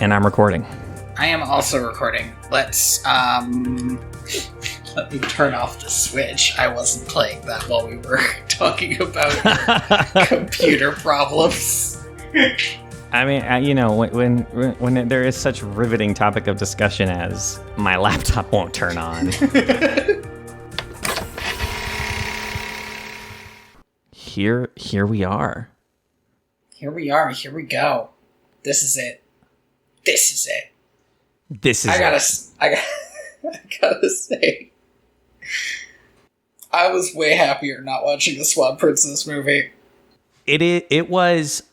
And I'm recording. I am also recording. Let's, let me turn off the Switch. I wasn't playing that while we were talking about computer problems. I mean, you know, when there is such riveting topic of discussion as my laptop won't turn on. Here we are. Here we are. Here we go. This is it. This is it. I gotta say, I was way happier not watching the Swan Princess movie. It was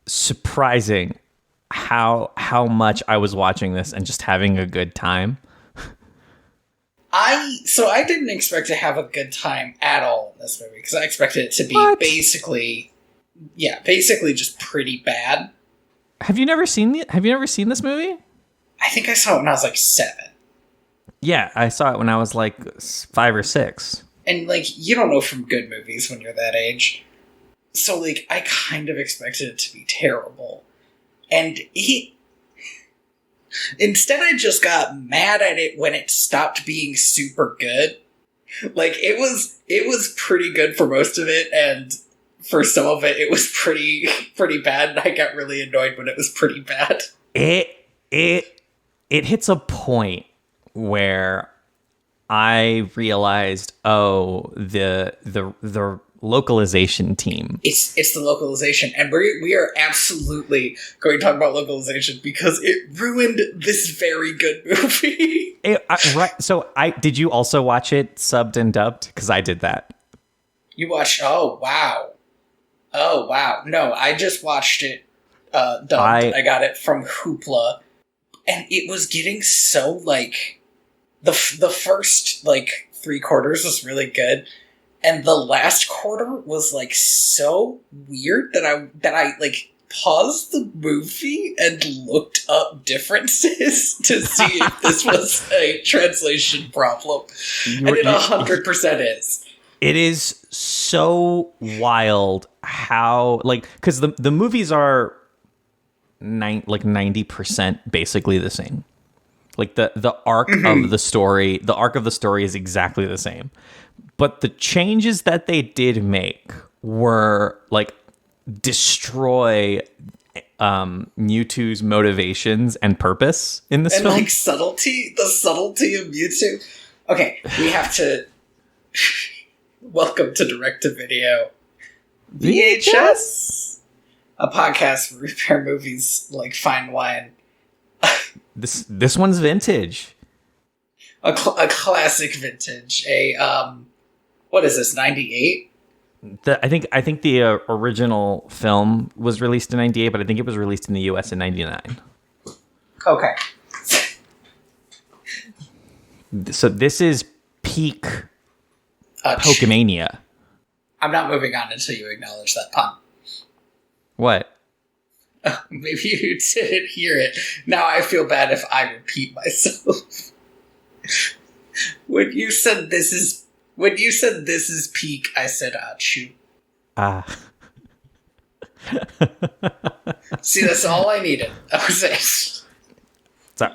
surprising how much I was watching this and just having a good time. I didn't expect to have a good time at all in this movie, because I expected it to be basically just pretty bad. Have you never seen this movie? I think I saw it when I was like 7. Yeah, I saw it when I was like 5 or 6. And like, you don't know from good movies when you're that age. So like, I kind of expected it to be terrible. And instead I just got mad at it when it stopped being super good. Like, it was pretty good for most of it, and for some of it, it was pretty bad, and I got really annoyed when it was pretty bad. It hits a point where I realized, the localization team. It's the localization, and we are absolutely going to talk about localization because it ruined this very good movie. Right. So did you also watch it subbed and dubbed? Because I did that. You watched? Oh wow. No, I just watched it dubbed. I got it from Hoopla, and it was getting so like the first like 3 quarters was really good. And the last quarter was like so weird that I like paused the movie and looked up differences to see if this was a translation problem. And it 100% is. It is so wild how, like, because the movies are 90% basically the same. Like the arc of the story, is exactly the same. But the changes that they did make were like destroy Mewtwo's motivations and purpose in this film. And like the subtlety of Mewtwo. Okay, we have to welcome to directto.video VHS, a podcast where we repair movies like fine wine. This one's vintage. A classic vintage. What is this, 98? I think the original film was released in 98, but I think it was released in the US in 99. Okay. So this is peak Pokemania. I'm not moving on until you acknowledge that pun. What? Maybe you didn't hear it. Now I feel bad if I repeat myself. When you said this is peak, I said achoo. See, that's all I needed. That was it. So,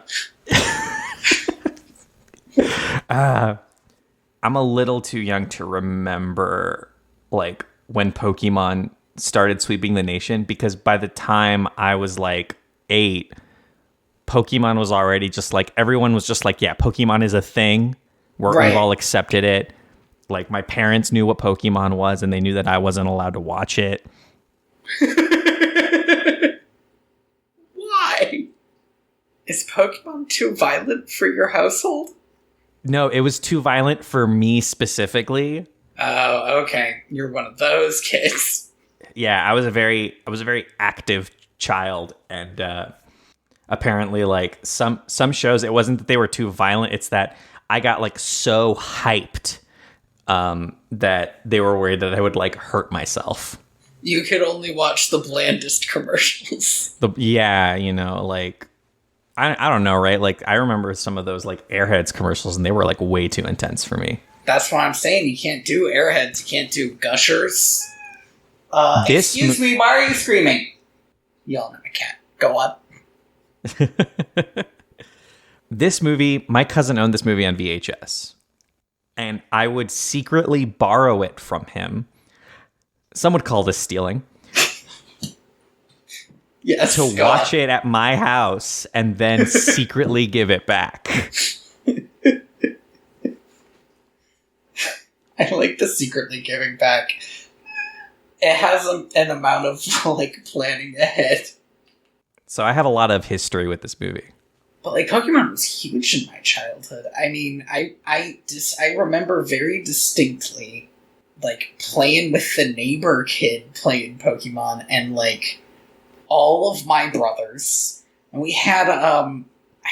I'm a little too young to remember like when Pokemon started sweeping the nation, because by the time I was like 8, Pokemon was already just like, everyone was just like, yeah, Pokemon is a thing. We've all accepted it. Like, my parents knew what Pokemon was, and they knew that I wasn't allowed to watch it. Why? Is Pokemon too violent for your household? No, it was too violent for me specifically. Oh, okay. You're one of those kids. Yeah, I was a very active child, and apparently, like some shows, it wasn't that they were too violent; it's that I got like so hyped that they were worried that I would like hurt myself. You could only watch the blandest commercials. You know, like I don't know, right? Like, I remember some of those like Airheads commercials, and they were like way too intense for me. That's why I'm saying you can't do Airheads, you can't do Gushers. Excuse me, why are you screaming? Yelling at my cat. Go on. This movie, my cousin owned this movie on VHS, and I would secretly borrow it from him. Some would call this stealing. Yes, to watch it at my house and then secretly give it back. I like the secretly giving back. It has an amount of like planning ahead. So I have a lot of history with this movie. But like Pokemon was huge in my childhood. I mean, I remember very distinctly like playing with the neighbor kid playing Pokemon and like all of my brothers. And we had I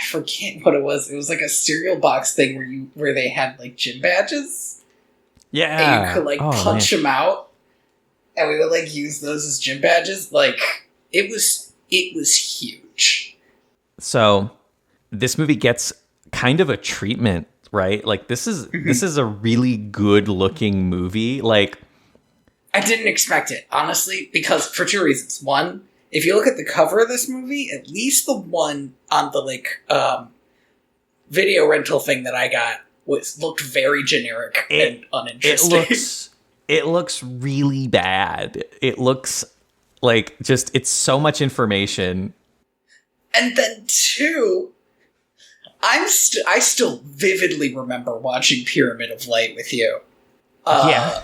forget what it was. It was like a cereal box thing where they had like gym badges. Yeah. And you could like punch them out. And we would like use those as gym badges. Like it was huge. So this movie gets kind of a treatment, right? Like this is a really good looking movie. Like I didn't expect it, honestly, because for two reasons. One, if you look at the cover of this movie, at least the one on the like video rental thing that I got looked very generic and uninteresting. It looks really bad. It looks like just it's so much information. And then two, I still vividly remember watching Pyramid of Light with you. Yeah.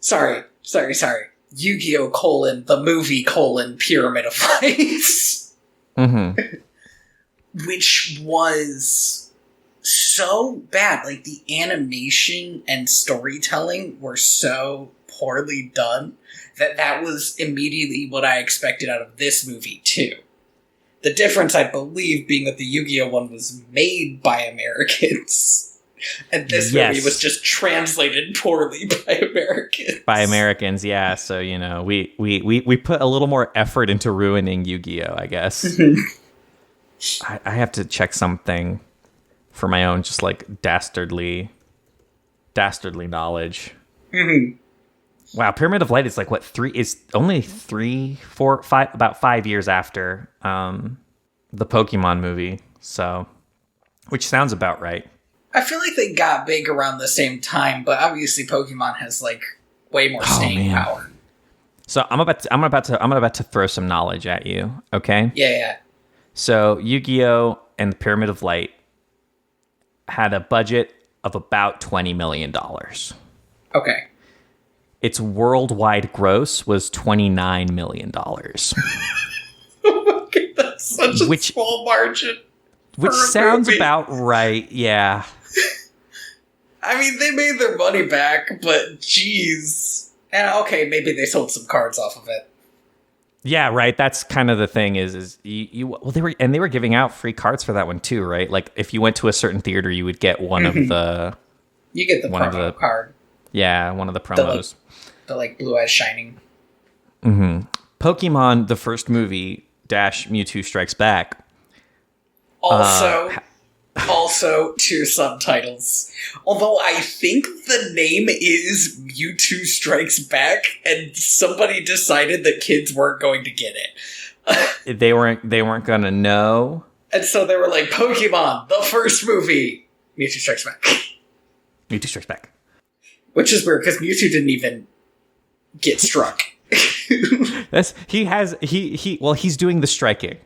Sorry. Yu-Gi-Oh! The movie Pyramid of Light. Mm-hmm. Which was so bad. Like, the animation and storytelling were so poorly done that was immediately what I expected out of this movie, too. The difference, I believe, being that the Yu-Gi-Oh! One was made by Americans. And this movie was just translated poorly by Americans. By Americans, yeah. So, you know, we put a little more effort into ruining Yu-Gi-Oh!, I guess. I have to check something for my own, just like dastardly knowledge. Mm-hmm. Wow, Pyramid of Light is like only 3, 4, 5, about 5 years after the Pokemon movie. So, which sounds about right. I feel like they got big around the same time, but obviously Pokemon has like way more staying power. So I'm about to throw some knowledge at you. Okay. Yeah. So Yu-Gi-Oh! And the Pyramid of Light had a budget of about $20 million. Okay. Its worldwide gross was $29 million. Okay, that's such a small margin. Which sounds about right, yeah. I mean, they made their money back, but geez. And okay, maybe they sold some cards off of it. Yeah, right. That's kind of the thing is they were giving out free cards for that one too, right? Like if you went to a certain theater, you would get one of the you get the promo card. Yeah, one of the promos. The like Blue Eyes Shining. Mm-hmm. Pokemon, the first movie, Mewtwo Strikes Back. Also, two subtitles. Although I think the name is Mewtwo Strikes Back, and somebody decided that kids weren't going to get it. They weren't gonna know. And so they were like, Pokemon, the first movie, Mewtwo Strikes Back. Mewtwo Strikes Back. Which is weird, because Mewtwo didn't even get struck. He's doing the striking.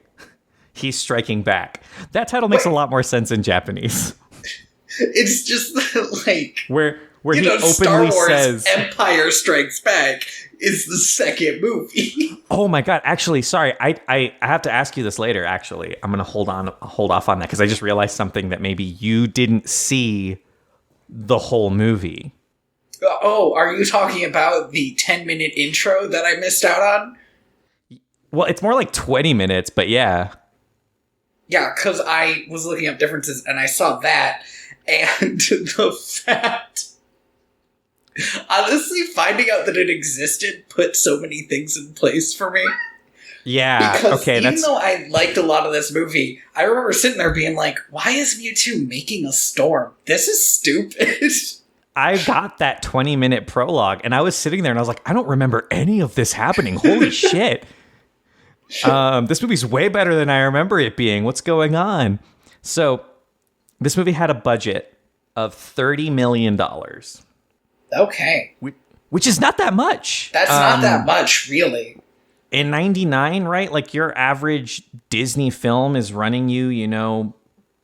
He's striking back. That title makes a lot more sense in Japanese. It's just like where he openly Star Wars says Empire Strikes Back is the second movie. Oh my god! Actually, sorry, I have to ask you this later. Actually, I'm gonna hold off on that because I just realized something that maybe you didn't see the whole movie. Oh, are you talking about the 10-minute intro that I missed out on? Well, it's more like 20 minutes, but yeah. Yeah, because I was looking up differences, and I saw that, and the fact... Honestly, finding out that it existed put so many things in place for me. Yeah, because even though I liked a lot of this movie, I remember sitting there being like, why is Mewtwo making a storm? This is stupid. I got that 20-minute prologue, and I was sitting there, and I was like, I don't remember any of this happening. Holy shit. This movie's way better than I remember it being. What's going on? So this movie had a budget of $30 million. Okay. Which is not that much. That's not that much, really. In 99, right? Like your average Disney film is running you,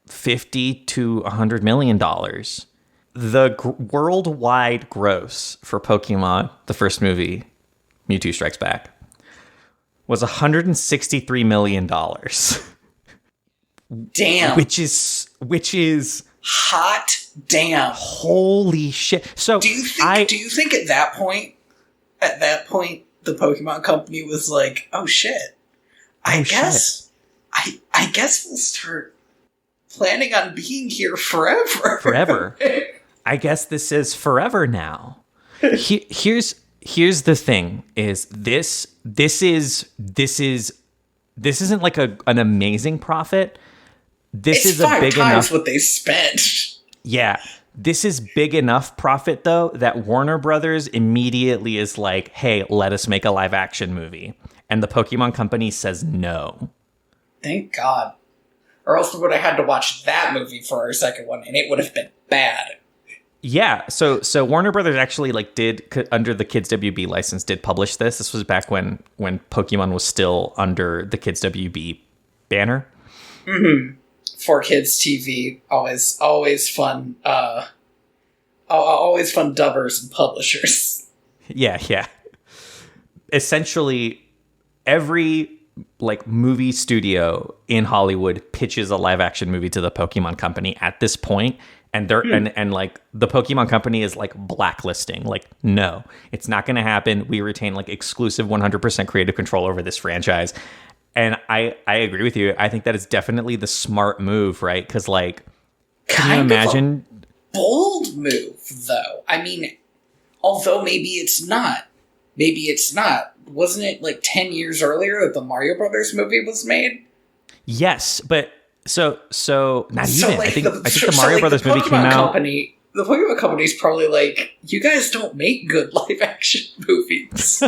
$50 to $100 million. The worldwide gross for Pokemon, the first movie, Mewtwo Strikes Back, was $163 million. Damn. Which is hot damn. Holy shit. So do you think at that point the Pokemon Company was like, oh shit. I guess we'll start planning on being here forever. Forever. I guess this is forever now. Here's the thing: is this isn't like an amazing profit. This is a big enough what they spent. Yeah, this is big enough profit though that Warner Brothers immediately is like, "Hey, let us make a live action movie," and the Pokemon Company says no. Thank God, or else we would have had to watch that movie for our second one, and it would have been bad. Yeah, so Warner Brothers actually did under the Kids WB license did publish this. This was back when Pokemon was still under the Kids WB banner. Mm-hmm. For kids TV, always fun. Always fun dubbers and publishers. Yeah. Essentially, every movie studio in Hollywood pitches a live action movie to the Pokemon Company at this point. And they're and the Pokemon Company is blacklisting. No, it's not going to happen. We retain exclusive 100% creative control over this franchise. And I agree with you. I think that is definitely the smart move, right? Because can you imagine? Bold move, though. I mean, although maybe it's not. Wasn't it 10 years earlier that the Mario Brothers movie was made? Yes, but. So not even. I think the Mario Brothers movie came out. The Pokemon Company's probably you guys don't make good live action movies.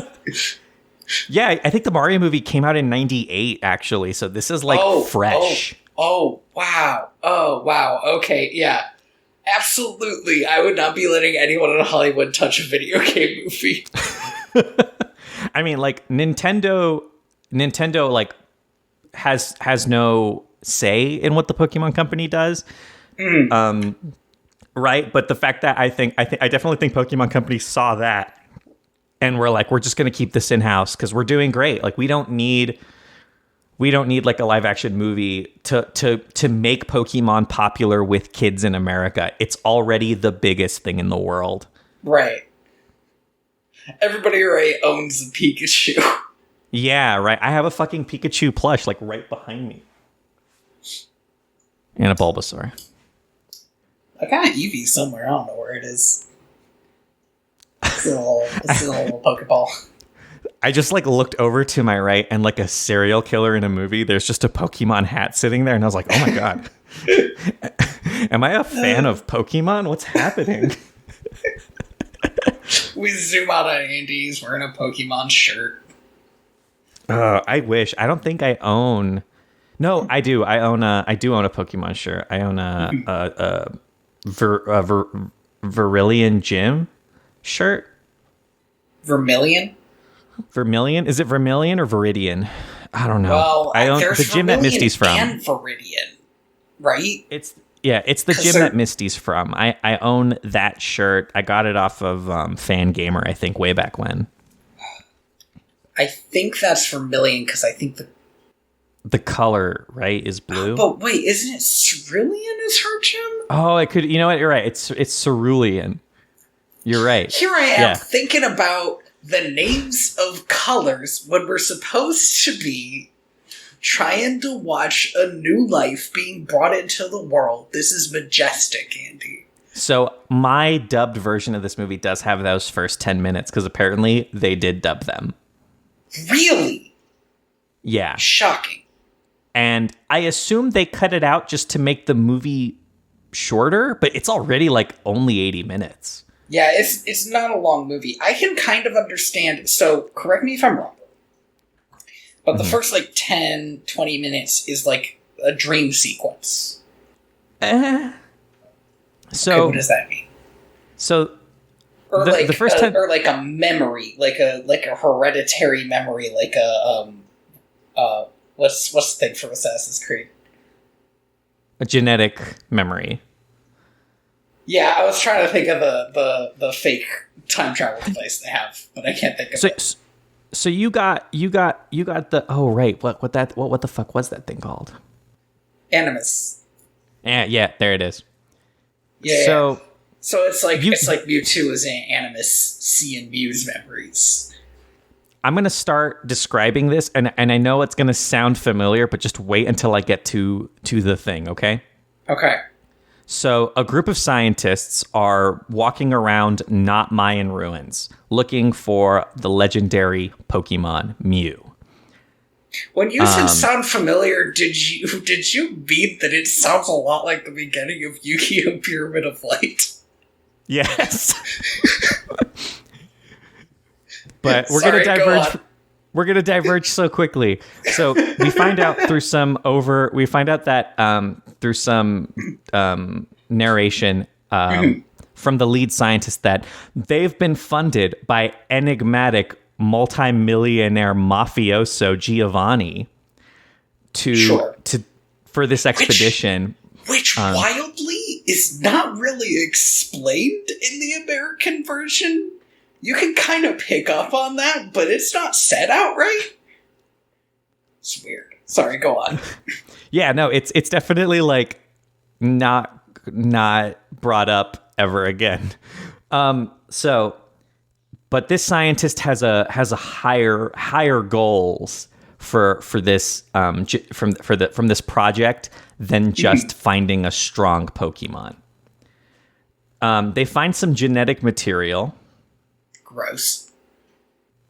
Yeah, I think the Mario movie came out in 98 actually. So this is fresh. Oh wow. Okay, yeah. Absolutely. I would not be letting anyone in Hollywood touch a video game movie. I mean, Nintendo has no say in what the Pokemon Company does. Right? But the fact that I definitely think Pokemon Company saw that and we're just going to keep this in-house because we're doing great. We don't need a live action movie to make Pokemon popular with kids in America. It's already the biggest thing in the world. Right. Everybody owns a Pikachu. Yeah, right. I have a fucking Pikachu plush right behind me. And a Bulbasaur. I got an Eevee somewhere. I don't know where it is. It's in a little Pokeball. I just looked over to my right and a serial killer in a movie, there's just a Pokemon hat sitting there. And I was like, oh my God. Am I a fan of Pokemon? What's happening? We zoom out on Andy. He's wearing a Pokemon shirt. I wish. I don't think I own... No, I do. I do own a Pokemon shirt. I own a Vermilion Gym shirt. Vermilion? Vermilion? Is it Vermilion or Viridian? I don't know. Well, I own the gym that Misty's from. And Viridian, right? It's the gym that Misty's from. I own that shirt. I got it off of Fangamer, I think, way back when. I think that's Vermilion because I think the color, right, is blue. But wait, isn't it Cerulean is her gym? Oh, it could. You know what? You're right. It's Cerulean. You're right. Here I am thinking about the names of colors when we're supposed to be trying to watch a new life being brought into the world. This is majestic, Andy. So my dubbed version of this movie does have those first 10 minutes because apparently they did dub them. Really? Yeah. Shocking. And I assume they cut it out just to make the movie shorter, but it's already only 80 minutes. Yeah, it's not a long movie. I can kind of understand. So, correct me if I'm wrong. But the first, 10, 20 minutes is, a dream sequence. So... Okay, what does that mean? So... Or, the first 10... or a memory, like a hereditary memory, what's the thing from Assassin's Creed? A genetic memory. Yeah, I was trying to think of the fake time travel device they have, but I can't think of it. So you got the what the fuck was that thing called? Animus. Yeah, there it is. Yeah. So it's like Mewtwo is an Animus seeing Mew's memories. I'm gonna start describing this, and I know it's gonna sound familiar, but just wait until I get to the thing, okay? Okay. So a group of scientists are walking around not Mayan ruins, looking for the legendary Pokemon Mew. When you said sound familiar, did you mean that it sounds a lot like the beginning of Yu-Gi-Oh! Pyramid of Light? Yes. But we're going to diverge. We're going to diverge so quickly. So we find out through some narration from the lead scientist that they've been funded by enigmatic multimillionaire mafioso Giovanni for this expedition. Which wildly is not really explained in the American version. You can kind of pick up on that, but it's not said outright. It's weird. Sorry, go on. Yeah, no, it's definitely not brought up ever again. But this scientist has a higher goals for this from this project than just finding a strong Pokemon. They find some genetic material. Gross.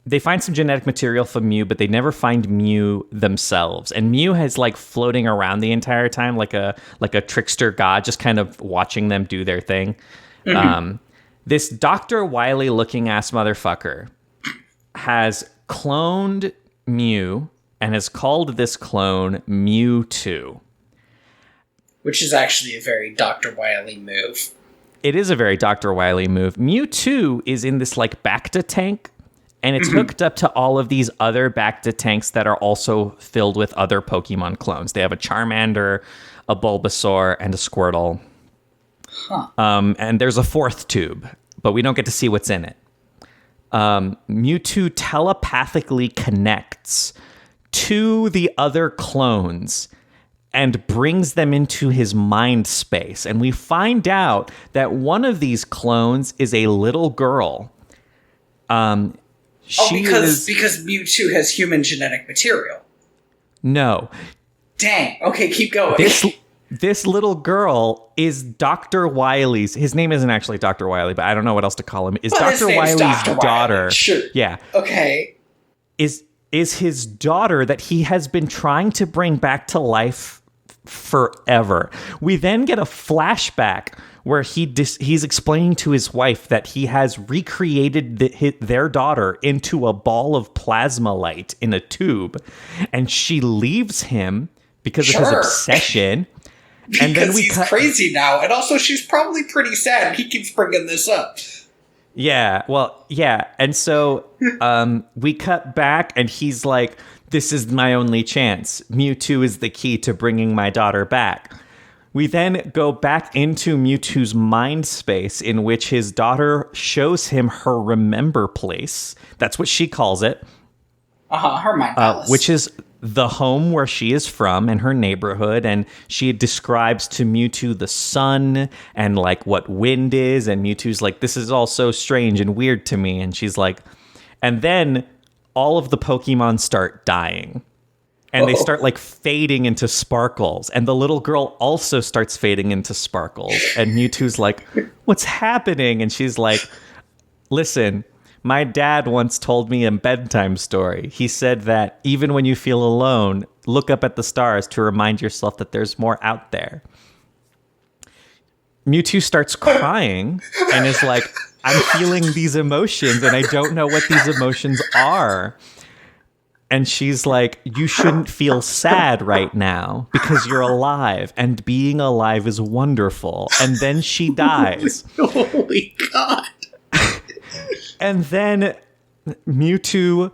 They find some genetic material from Mew, but they never find Mew themselves. And Mew has floating around the entire time like a trickster god, just kind of watching them do their thing. This Dr. Wily looking ass motherfucker has cloned Mew and has called this clone Mewtwo. Which is actually a very Dr. Wily move. It is a very Dr. Wily move. Mewtwo is in this Bacta tank, and it's hooked up to all of these other Bacta tanks that are also filled with other Pokemon clones. They have a Charmander, a Bulbasaur, and a Squirtle. Huh. And there's a fourth tube, but we don't get to see what's in it. Mewtwo telepathically connects to the other clones and brings them into his mind space. And we find out that one of these clones is a little girl. Because Mewtwo has human genetic material. No. Dang. Okay, keep going. This little girl is Dr. Wily's. His name isn't actually Dr. Wily, but I don't know what else to call him. Is Dr. Wily's daughter? Wily. Sure. Yeah. Okay. Is his daughter that he has been trying to bring back to life forever. We then get a flashback where he's explaining to his wife that he has recreated their daughter into a ball of plasma light in a tube, and she leaves him because of his obsession. And then he's crazy now, and also she's probably pretty sad. He keeps bringing this up. Yeah, well, yeah, and so we cut back, and he's like, "This is my only chance. Mewtwo is the key to bringing my daughter back." We then go back into Mewtwo's mind space, in which his daughter shows him her remember place. That's what she calls it. Her mind palace. Which is the home where she is from and her neighborhood. And she describes to Mewtwo the sun and what wind is. And Mewtwo's like, "This is all so strange and weird to me." And she's like, and then all of the Pokemon start dying. And they start fading into sparkles. And the little girl also starts fading into sparkles. And Mewtwo's like, "What's happening?" And she's like, "Listen, my dad once told me a bedtime story. He said that even when you feel alone, look up at the stars to remind yourself that there's more out there." Mewtwo starts crying and is like, "I'm feeling these emotions and I don't know what these emotions are." And she's like, you shouldn't feel sad right now because you're alive and being alive is wonderful. And then she dies. Holy God. And then Mewtwo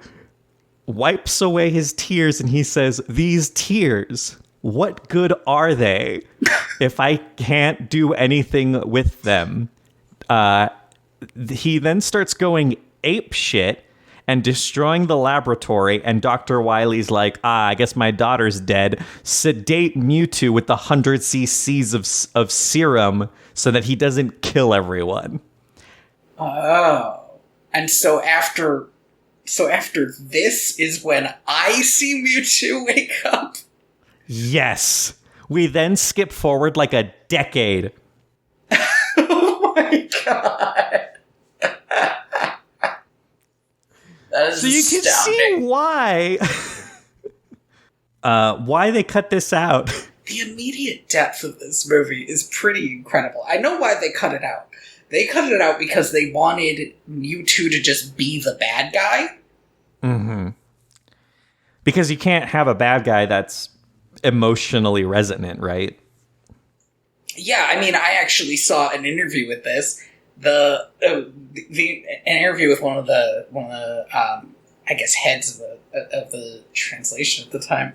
wipes away his tears and he says, these tears, what good are they if I can't do anything with them? He then starts going ape shit and destroying the laboratory, and Dr. Wily's like, I guess my daughter's dead. Sedate Mewtwo with the 100 cc's of serum so that he doesn't kill everyone. Oh. And so after this is when I see Mewtwo wake up? Yes. We then skip forward like a decade. Oh my God. That is so you astounding. can see why they cut this out. The immediate depth of this movie is pretty incredible. I know why they cut it out. They cut it out because they wanted Mewtwo to just be the bad guy. Mm-hmm. Because you can't have a bad guy that's emotionally resonant, right? Yeah, I mean, I actually saw an interview with this. An interview with one of the I guess heads of the translation at the time,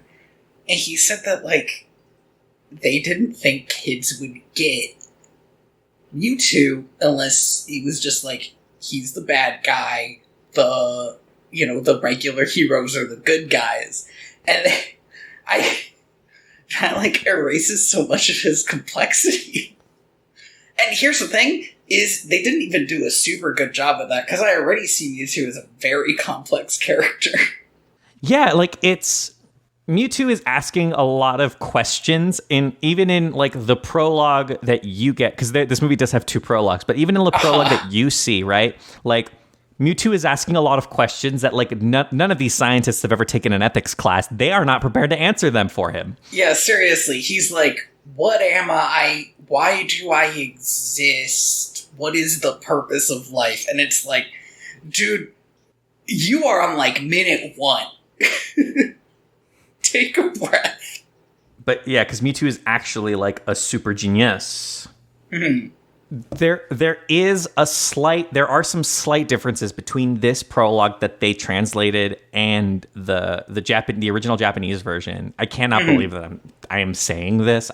and he said that like they didn't think kids would get Mewtwo unless he was just like he's the bad guy, the regular heroes are the good guys, and that like erases so much of his complexity. And here's the thing. Is they didn't even do a super good job of that, because I already see Mewtwo as a very complex character. Yeah, like Mewtwo is asking a lot of questions, even in like the prologue that you get, because this movie does have 2 prologues, but even in the prologue that you see, right? Like Mewtwo is asking a lot of questions that like none of these scientists have ever taken an ethics class. They are not prepared to answer them for him. Yeah, seriously. He's like, what am I? Why do I exist? What is the purpose of life? And it's like, dude, you are on like minute 1. Take a breath. But yeah, because Mewtwo is actually like a super genius. Mm-hmm. There are some slight differences between this prologue that they translated and the original Japanese version. I cannot believe that I am saying this.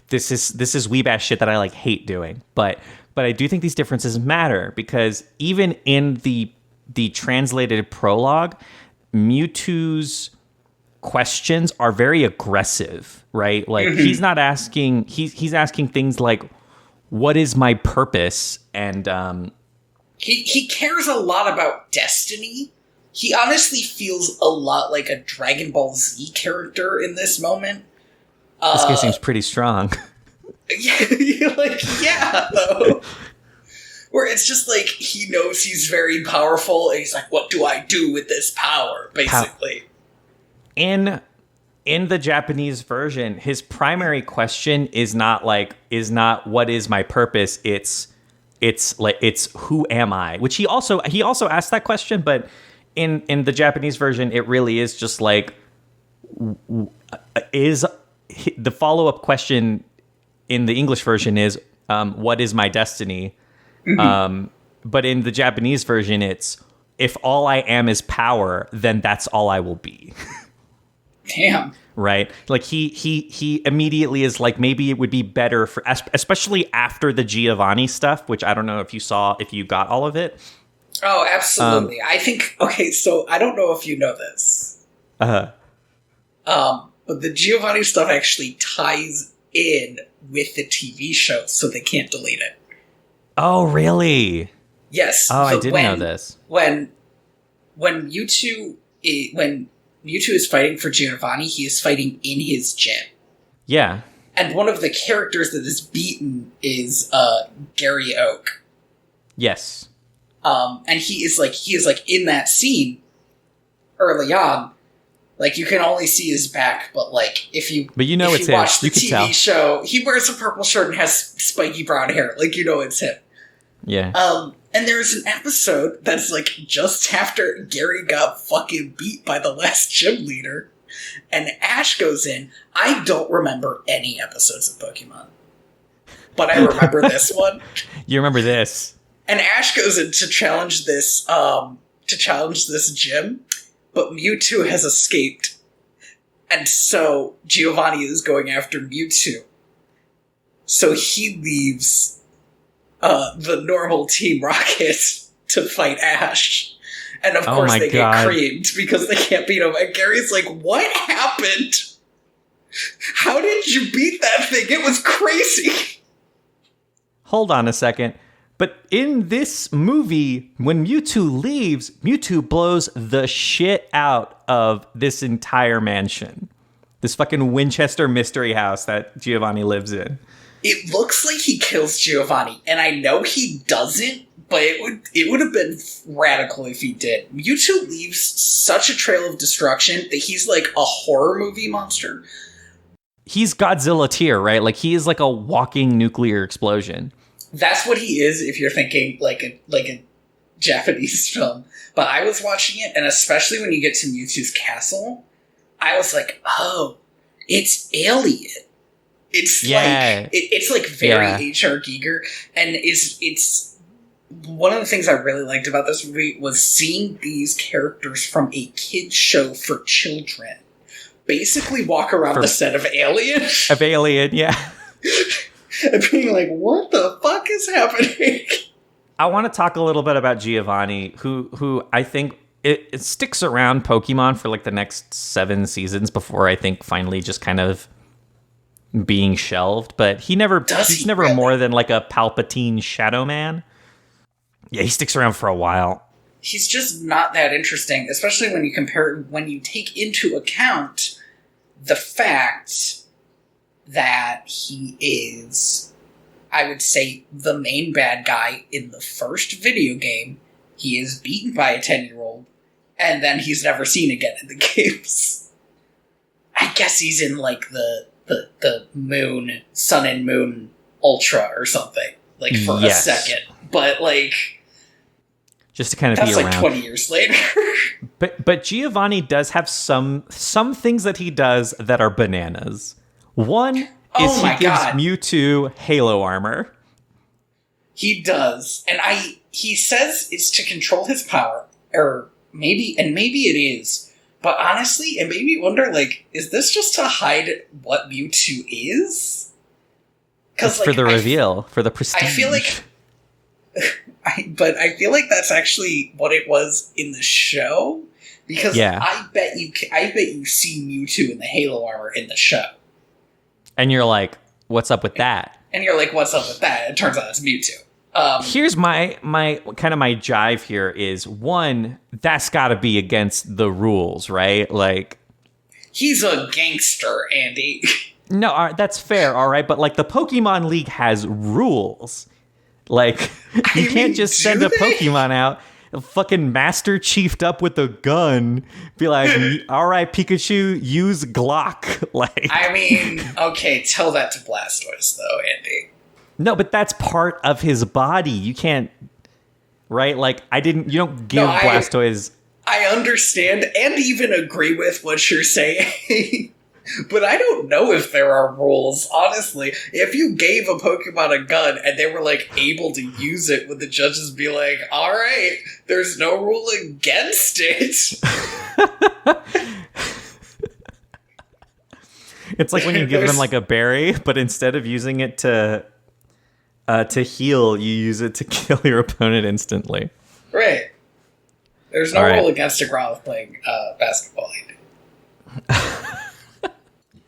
This is weeb ass shit that I like hate doing. But I do think these differences matter, because even in the translated prologue, Mewtwo's questions are very aggressive, right? Like he's not asking he's asking things like, what is my purpose? And he cares a lot about destiny. He honestly feels a lot like a Dragon Ball Z character in this moment. This guy seems pretty strong. Yeah, though. Where it's just like, he knows he's very powerful, and he's like, what do I do with this power, basically. In the Japanese version, his primary question is not what is my purpose? It's who am I? Which he also asked that question, but in the Japanese version, it really is just like, is the follow-up question in the English version is, what is my destiny? But in the Japanese version, it's, if all I am is power, then that's all I will be. Damn. Right? Like he immediately is like, maybe it would be better for, especially after the Giovanni stuff, which I don't know if you got all of it. Oh, absolutely. I think, okay, so I don't know if you know this. But the Giovanni stuff actually ties in with the TV show, so they can't delete it. Oh, really? Yes. Oh, I didn't know this. When Mewtwo is fighting for Giovanni, he is fighting in his gym. Yeah. And one of the characters that is beaten is Gary Oak. Yes. And he is in that scene early on. Like, you can only see his back, but like if you watch the TV show, he wears a purple shirt and has spiky brown hair. Like, you know it's him. Yeah. And there's an episode that's like just after Gary got fucking beat by the last gym leader, and Ash goes in. I don't remember any episodes of Pokemon, but I remember this one. You remember this? And Ash goes in to challenge this gym, but Mewtwo has escaped, and so Giovanni is going after Mewtwo. So he leaves the normal Team Rocket to fight Ash. And of course they get creamed because they can't beat him. And Gary's like, what happened? How did you beat that thing? It was crazy. Hold on a second. But in this movie, when Mewtwo leaves, Mewtwo blows the shit out of this entire mansion. This fucking Winchester mystery house that Giovanni lives in. It looks like he kills Giovanni, and I know he doesn't, but it would have been radical if he did. Mewtwo leaves such a trail of destruction that he's like a horror movie monster. He's Godzilla tier, right? Like, he is like a walking nuclear explosion. That's what he is if you're thinking like a Japanese film. But I was watching it, and especially when you get to Mewtwo's castle, I was like, oh, it's Alien. It's like very H.R. Giger, and it's one of the things I really liked about this movie was seeing these characters from a kids show for children basically walk around the set of Alien. Of Alien, yeah. And being like, what the fuck is happening? I want to talk a little bit about Giovanni, who I think it sticks around Pokemon for like the next 7 seasons before I think finally just kind of being shelved, but he's never really? More than like a Palpatine Shadow Man. Yeah, he sticks around for a while. He's just not that interesting, especially when you take into account the fact that he is, I would say, the main bad guy in the first video game. He is beaten by a 10-year-old, and then he's never seen again in the games. I guess he's in like the Moon, Sun and Moon Ultra or something, like for a second. But like, just to kind of be around. That's like 20 years later. But Giovanni does have some things that he does that are bananas. One is he gives Mewtwo Halo armor. He does, and he says it's to control his power, or maybe it is. But honestly, it made me wonder, like, is this just to hide what Mewtwo is? It's like, for the reveal, for the prestige. I feel like... I feel like that's actually what it was in the show. Because I bet you see Mewtwo in the Halo armor in the show. And you're like, what's up with that? And you're like, what's up with that? It turns out it's Mewtwo. Here's my kind of my jive here is, one, that's got to be against the rules, right? Like, he's a gangster, Andy. No, that's fair, all right, but like the Pokemon League has rules. Like, you can't just send a Pokemon out, fucking Master Chiefed up with a gun, be like, all right, Pikachu, use Glock. Like, I mean, okay, tell that to Blastoise though, Andy. No, but that's part of his body. You can't, right? Like, you don't give Blastoise. I understand and even agree with what you're saying, but I don't know if there are rules, honestly. If you gave a Pokemon a gun and they were, like, able to use it, would the judges be like, all right, there's no rule against it? It's like when you give them, like, a berry, but instead of using it to heal, you use it to kill your opponent instantly. Right. There's no rule against a Growlithe playing basketball.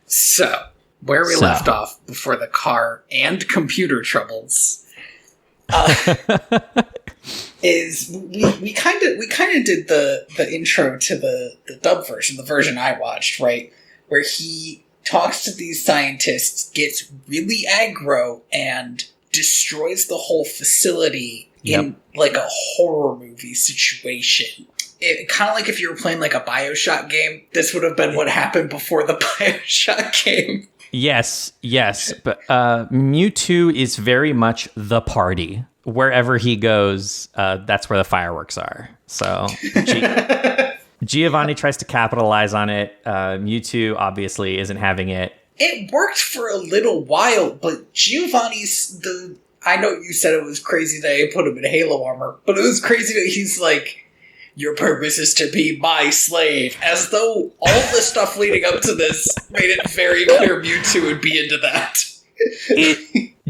So, where we left off before the car and computer troubles is we kind of did the intro to the dub version, the version I watched, right, where he talks to these scientists, gets really aggro, and destroys the whole facility in like a horror movie situation. It kind of like if you were playing like a BioShock game, this would have been what happened before the BioShock game. Yes, but Mewtwo is very much the party. wherever he goes, that's where the fireworks are. So Giovanni tries to capitalize on it. Mewtwo obviously isn't having it. It worked for a little while, but I know you said it was crazy that I put him in Halo armor, but it was crazy that he's like, your purpose is to be my slave, as though all the stuff leading up to this made it very clear Mewtwo would be into that.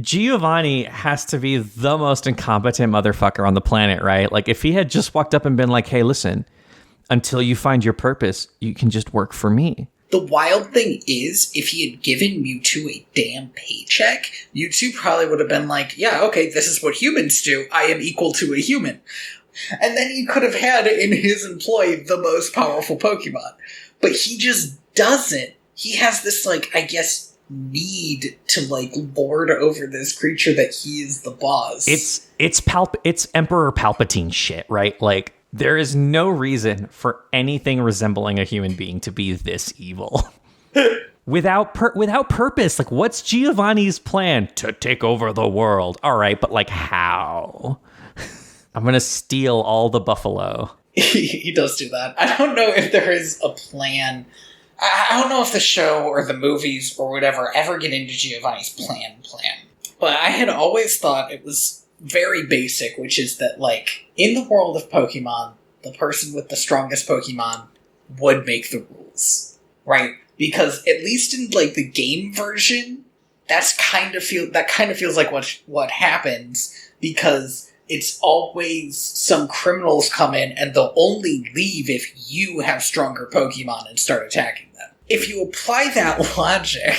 Giovanni has to be the most incompetent motherfucker on the planet, right? Like, if he had just walked up and been like, hey, listen, until you find your purpose, you can just work for me. The wild thing is, if he had given Mewtwo a damn paycheck, Mewtwo probably would have been like, yeah, okay, this is what humans do. I am equal to a human. And then he could have had in his employ the most powerful Pokemon. But he just doesn't. He has this, like, I guess, need to, like, lord over this creature that he is the boss. It's Emperor Palpatine shit, right? Like, there is no reason for anything resembling a human being to be this evil. Without purpose. Like, what's Giovanni's plan? To take over the world. All right, but, like, how? I'm going to steal all the buffalo. He does do that. I don't know if there is a plan. I don't know if the show or the movies or whatever ever get into Giovanni's plan. But I had always thought it was very basic, which is that, like, in the world of Pokemon, the person with the strongest Pokemon would make the rules, right? Because at least in, like, the game version, that kind of feels like what happens, because it's always some criminals come in and they'll only leave if you have stronger Pokemon and start attacking them. If you apply that logic,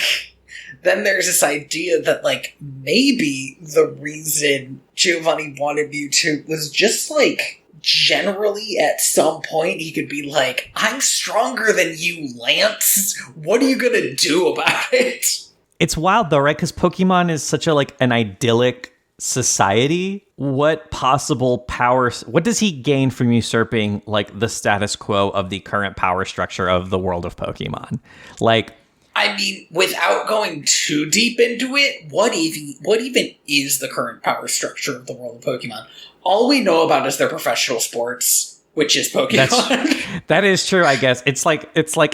then there's this idea that, like, maybe the reason Giovanni wanted Mewtwo was just, like, generally at some point he could be like, I'm stronger than you, Lance. What are you gonna do about it? It's wild, though, right? Because Pokemon is such a, like, an idyllic society. What possible powers, what does he gain from usurping, like, the status quo of the current power structure of the world of Pokemon? Like, I mean, without going too deep into it, what even is the current power structure of the world of Pokemon? All we know about is their professional sports, which is Pokemon. That is true, I guess. It's like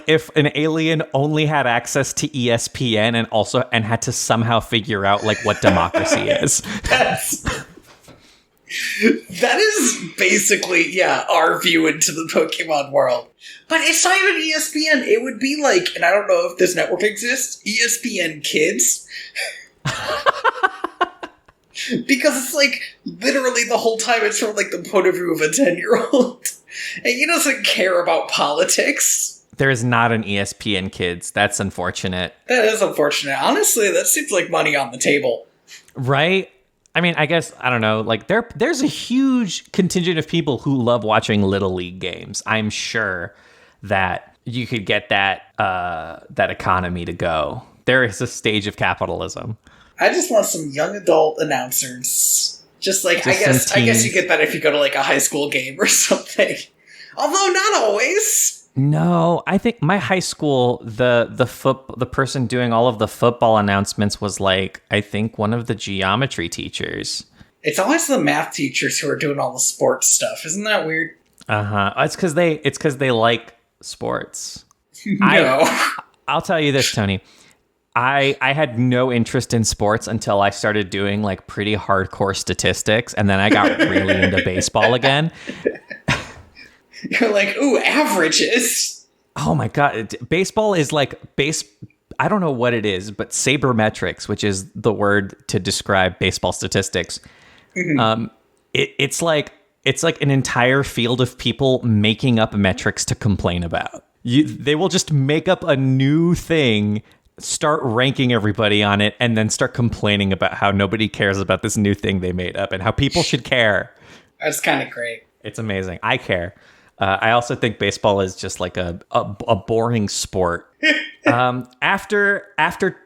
if an alien only had access to ESPN and had to somehow figure out, like, what democracy is. That is basically, yeah, our view into the Pokemon world. But it's not even ESPN. It would be like, and I don't know if this network exists, ESPN Kids. Because it's like, literally the whole time it's from, like, the point of view of a 10-year-old. And he doesn't care about politics. There is not an ESPN Kids. That's unfortunate. That is unfortunate. Honestly, that seems like money on the table. Right? I mean, I guess, I don't know, like, there's a huge contingent of people who love watching Little League games. I'm sure that you could get that economy to go. There is a stage of capitalism. I just want some young adult announcers. Just like, I guess you get that if you go to, like, a high school game or something. Although not always. No, I think my high school, the person doing all of the football announcements was, like, I think one of the geometry teachers. It's always the math teachers who are doing all the sports stuff. Isn't that weird? It's because they like sports. No. I'll tell you this, Tony. I had no interest in sports until I started doing, like, pretty hardcore statistics, and then I got really into baseball again. You're like, ooh, averages. Oh my God. Baseball is like I don't know what it is, but sabermetrics, which is the word to describe baseball statistics. Mm-hmm. It's like an entire field of people making up metrics to complain about. They will just make up a new thing, start ranking everybody on it, and then start complaining about how nobody cares about this new thing they made up and how people should care. That's kind of great. It's amazing. I care. I also think baseball is just like a boring sport. After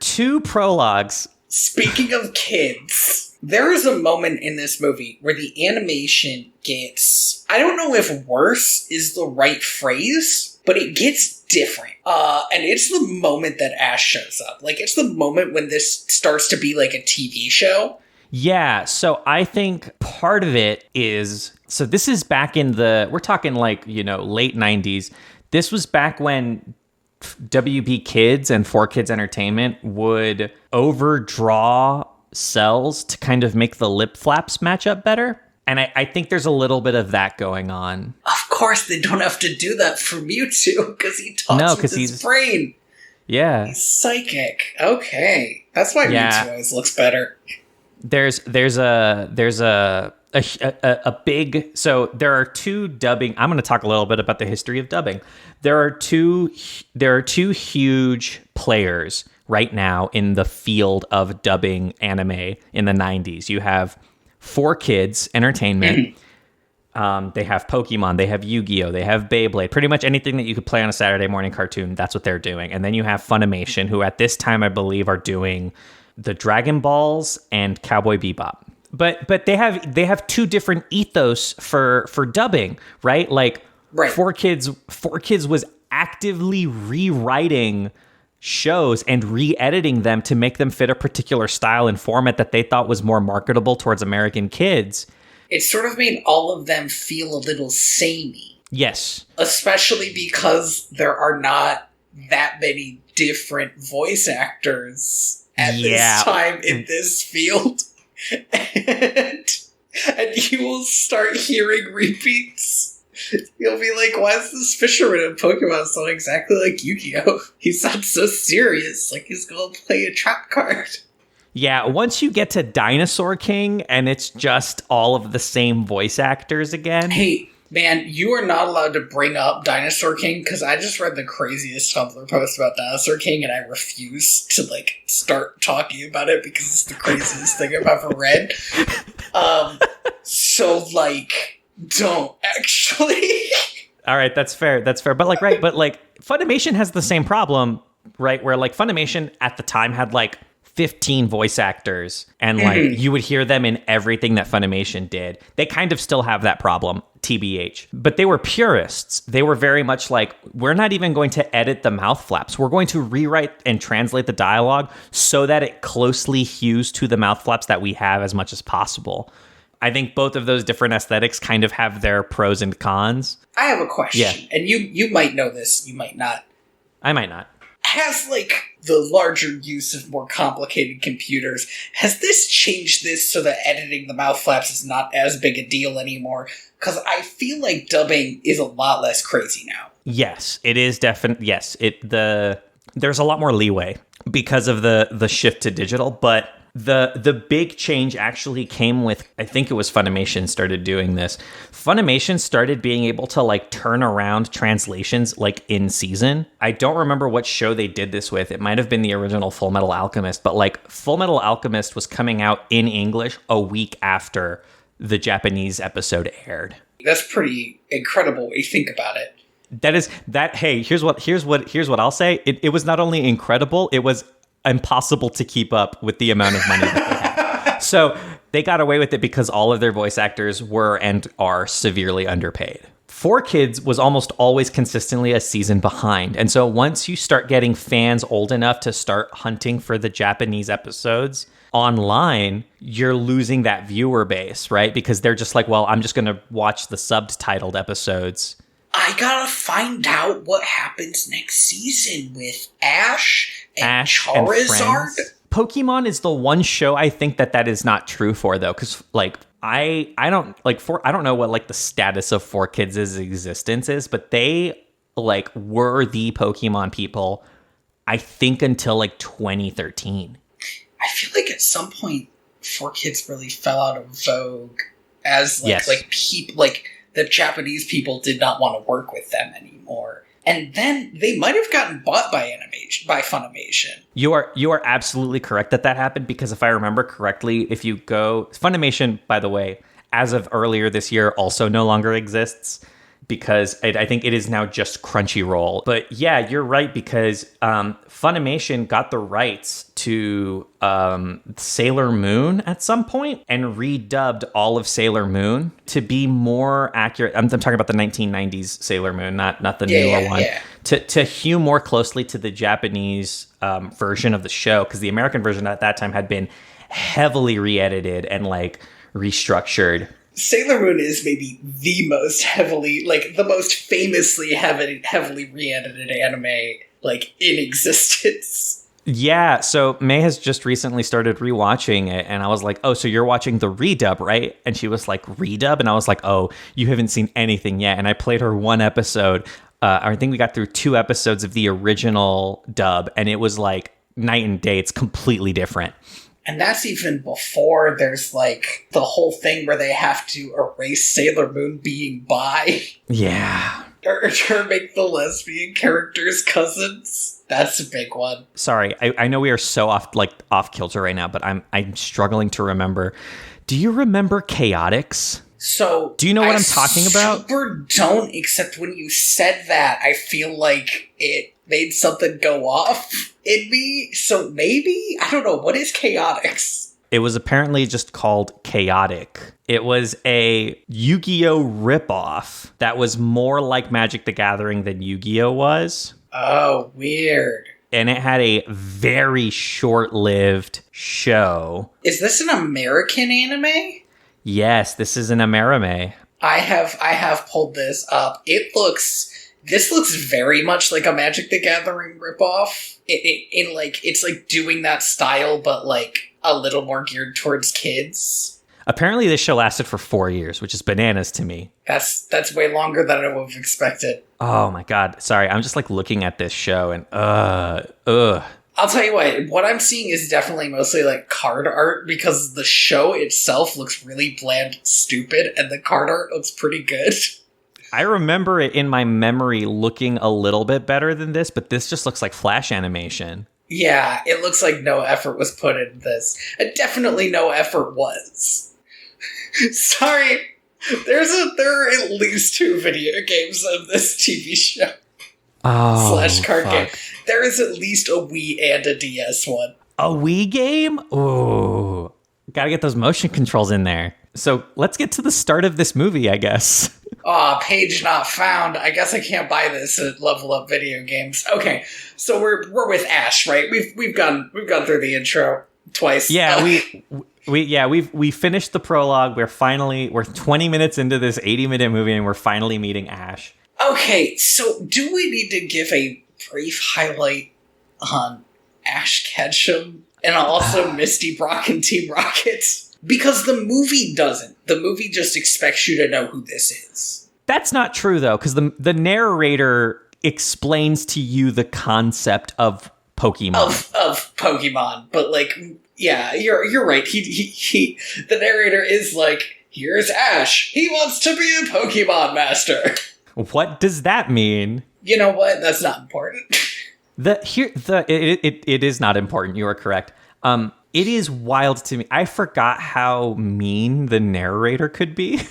two prologues. Speaking of kids, there is a moment in this movie where the animation gets, I don't know if worse is the right phrase, but it gets different. And it's the moment that Ash shows up. Like, it's the moment when this starts to be like a TV show. Yeah, so I think part of it is, so this is back in we're talking like, late 90s. This was back when WB Kids and 4Kids Entertainment would overdraw cells to kind of make the lip flaps match up better. And I think there's a little bit of that going on. Of course, they don't have to do that for Mewtwo because he talks with his brain. Yeah. He's psychic. Okay. That's why Mewtwo always looks better. There's a big, so there are two dubbing. I'm going to talk a little bit about the history of dubbing. There are two huge players right now in the field of dubbing anime in the 90s. You have 4Kids Entertainment. They have Pokemon, they have Yu-Gi-Oh, they have Beyblade, pretty much anything that you could play on a Saturday morning cartoon, that's what they're doing. And then you have Funimation, who at this time I believe are doing the Dragon Balls and Cowboy Bebop. But they have two different ethos for dubbing, right? Like right. 4Kids was actively rewriting shows and re-editing them to make them fit a particular style and format that they thought was more marketable towards American kids. It sort of made all of them feel a little samey. Yes. Especially because there are not that many different voice actors at this time in this field. And you will start hearing repeats. You'll be like, why is this fisherman in Pokemon sound exactly like Yu-Gi-Oh? He sounds so serious, like he's going to play a trap card. Yeah, once you get to Dinosaur King and it's just all of the same voice actors again. Hey, man, you are not allowed to bring up Dinosaur King because I just read the craziest Tumblr post about Dinosaur King and I refuse to, start talking about it because it's the craziest thing I've ever read. Don't actually. All right, that's fair. But Funimation has the same problem, right? Where Funimation at the time had 15 voice actors and you would hear them in everything that Funimation did. They kind of still have that problem, TBH. But they were purists. They were very much we're not even going to edit the mouth flaps. We're going to rewrite and translate the dialogue so that it closely hews to the mouth flaps that we have as much as possible. I think both of those different aesthetics kind of have their pros and cons. I have a question. Yeah. And you might know this, you might not. I might not. Has, the larger use of more complicated computers, has this changed this so that editing the mouth flaps is not as big a deal anymore? Because I feel like dubbing is a lot less crazy now. Yes, it is definitely. Yes, there's a lot more leeway because of the shift to digital, but the big change actually came with, I think it was Funimation started doing this. Funimation started being able to turn around translations in season. I don't remember what show they did this with. It might have been the original Full Metal Alchemist, but Full Metal Alchemist was coming out in English a week after the Japanese episode aired. That's pretty incredible when you think about it. Hey, here's what I'll say. It was not only incredible, it was impossible to keep up with the amount of money that they had. So they got away with it because all of their voice actors were and are severely underpaid. 4Kids was almost always consistently a season behind. And so once you start getting fans old enough to start hunting for the Japanese episodes online, you're losing that viewer base, right? Because they're just well, I'm just going to watch the subtitled episodes. I gotta find out what happens next season with Ash and Charizard. And Pokemon is the one show I think that is not true for, though, because I don't know what the status of 4Kids' existence is, but they were the Pokemon people, I think, until 2013. I feel like at some point 4Kids really fell out of vogue as the Japanese people did not want to work with them anymore. And then they might have gotten bought by Funimation. You are absolutely correct that happened, because if I remember correctly, if you go... Funimation, by the way, as of earlier this year, also no longer exists, because I think it is now just Crunchyroll. But yeah, you're right, because Funimation got the rights to Sailor Moon at some point and redubbed all of Sailor Moon to be more accurate. I'm talking about the 1990s Sailor Moon, not the newer one. Yeah. To hew more closely to the Japanese version of the show, because the American version at that time had been heavily re-edited and like restructured. Sailor Moon is maybe the most famously heavily re-edited anime like in existence. Yeah, so May has just recently started rewatching it, and I was like, oh, so you're watching the redub, right? And she was like, redub? And I was like, oh, you haven't seen anything yet. And I played her one episode. I think we got through 2 episodes of the original dub, and it was like night and day. It's completely different. And that's even before there's like the whole thing where they have to erase Sailor Moon being bi. Yeah. Or make the lesbian characters cousins. That's a big one. Sorry, I know we are so off kilter right now, but I'm struggling to remember. Do you remember Chaotix? So do you know what I'm talking about? Super don't, except when you said that, I feel like it made something go off in me. So maybe, I don't know, what is Chaotix? It was apparently just called Chaotic. It was a Yu-Gi-Oh ripoff that was more like Magic the Gathering than Yu-Gi-Oh was. Oh, weird. And it had a very short-lived show. Is this an American anime? Yes, this is an Amerime. I have pulled this up. This looks very much like a Magic the Gathering ripoff. It's like doing that style, but like a little more geared towards kids. Apparently this show lasted for 4 years, which is bananas to me. That's way longer than I would have expected. Oh my god. Sorry, I'm just like looking at this show and I'll tell you what I'm seeing is definitely mostly like card art because the show itself looks really bland, stupid, and the card art looks pretty good. I remember it in my memory looking a little bit better than this, but this just looks like Flash animation. Yeah, it looks like no effort was put into this. And definitely no effort was. Sorry, there are at least 2 video games of this TV show. / card game. There is at least a Wii and a DS one. A Wii game? Ooh. Gotta get those motion controls in there. So let's get to the start of this movie, I guess. Page not found. I guess I can't buy this at Level Up Video Games. Okay, so we're with Ash, right? We've gone through the intro twice. Yeah, we finished the prologue. We're 20 minutes into this 80-minute movie, and we're finally meeting Ash. Okay, so do we need to give a brief highlight on Ash Ketchum and also Misty Brock and Team Rocket? Because the movie doesn't. The movie just expects you to know who this is. That's not true, though, because the narrator explains to you the concept of Pokemon. Of Pokemon, but like, yeah, you're right. He the narrator is like, here's Ash. He wants to be a Pokemon master. What does that mean? You know what? That's not important. It is not important. You are correct. It is wild to me. I forgot how mean the narrator could be.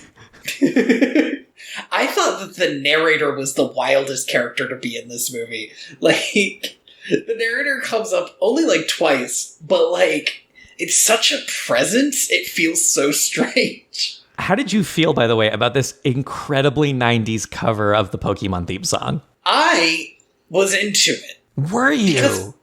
I thought that the narrator was the wildest character to be in this movie. Like, the narrator comes up only like twice, but like, it's such a presence, it feels so strange. How did you feel, by the way, about this incredibly 90s cover of the Pokemon theme song? I was into it. Were you? Because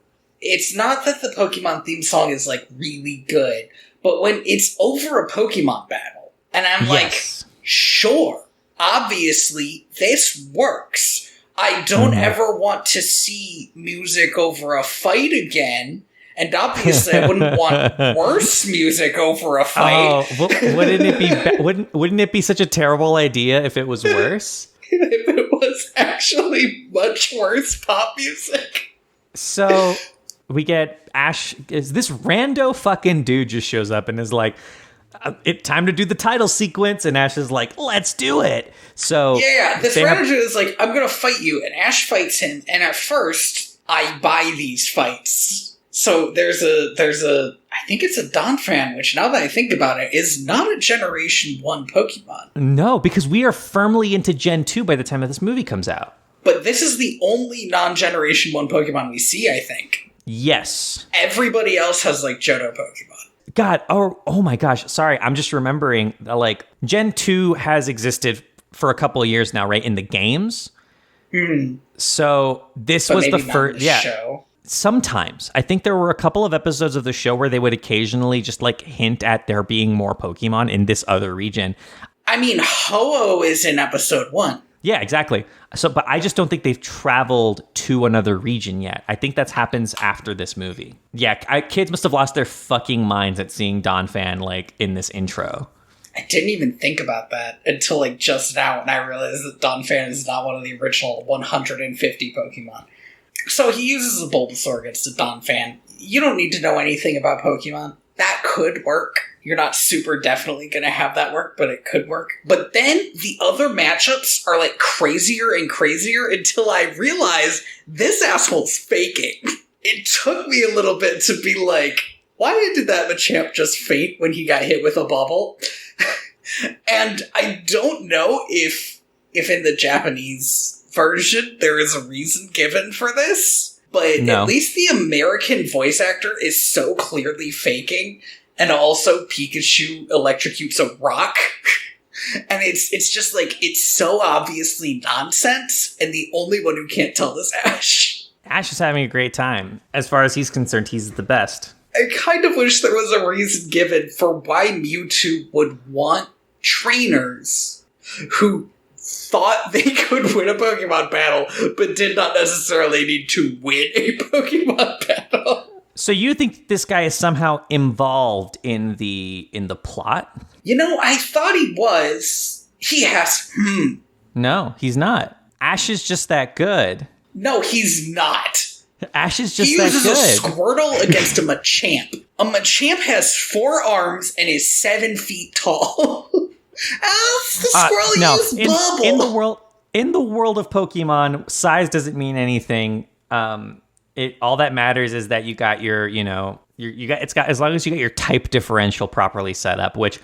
it's not that the Pokemon theme song is like really good, but when it's over a Pokemon battle, and I'm like, sure, obviously this works. I don't ever want to see music over a fight again. And obviously, I wouldn't want worse music over a fight. Oh, wouldn't it be? Wouldn't it be such a terrible idea if it was worse? If it was actually much worse pop music. So we get Ash. Is this rando fucking dude just shows up and is like, "It's time to do the title sequence," and Ash is like, "Let's do it." So yeah, this rando dude is like, "I'm gonna fight you," and Ash fights him. And at first, I buy these fights. So there's a I think it's a Donphan, which now that I think about it, is not a Generation 1 Pokemon. No, because we are firmly into Gen 2 by the time that this movie comes out. But this is the only non-Generation 1 Pokemon we see, I think. Yes. Everybody else has, like, Johto Pokemon. God, oh my gosh. Sorry, I'm just remembering, like, Gen 2 has existed for a couple of years now, right, in the games? Hmm. So this was the first... Show. Sometimes. I think there were a couple of episodes of the show where they would occasionally just like hint at there being more Pokemon in this other region. I mean, Ho-Oh is in episode 1. Yeah, exactly. So, but I just don't think they've traveled to another region yet. I think that happens after this movie. Yeah, kids must have lost their fucking minds at seeing Donphan like in this intro. I didn't even think about that until like just now when I realized that Donphan is not one of the original 150 Pokemon. So he uses a Bulbasaur against a Donphan. You don't need to know anything about Pokemon. That could work. You're not super definitely going to have that work, but it could work. But then the other matchups are like crazier and crazier until I realize this asshole's faking. It took me a little bit to be like, why did that Machamp just faint when he got hit with a bubble? And I don't know if in the Japanese version there is a reason given for this, but at least the American voice actor is so clearly faking, and also Pikachu electrocutes a rock. And it's just like, it's so obviously nonsense, and the only one who can't tell is Ash. Ash is having a great time. As far as he's concerned, he's the best. I kind of wish there was a reason given for why Mewtwo would want trainers who thought they could win a Pokemon battle, but did not necessarily need to win a Pokemon battle. So you think this guy is somehow involved in the plot? You know, I thought he was. He has. No, he's not. Ash is just that good. No, he's not. Ash is just that good. He uses a Squirtle against a Machamp. A Machamp has 4 arms and is 7 feet tall. The squirrel used Bubble. In the world of Pokemon, size doesn't mean anything. All that matters is that you got your, as long as you got your type differential properly set up, which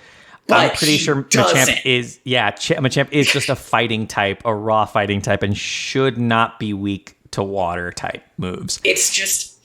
I'm pretty sure Machamp is. Yeah, Machamp is just a fighting type, a raw fighting type, and should not be weak to water type moves. It's just.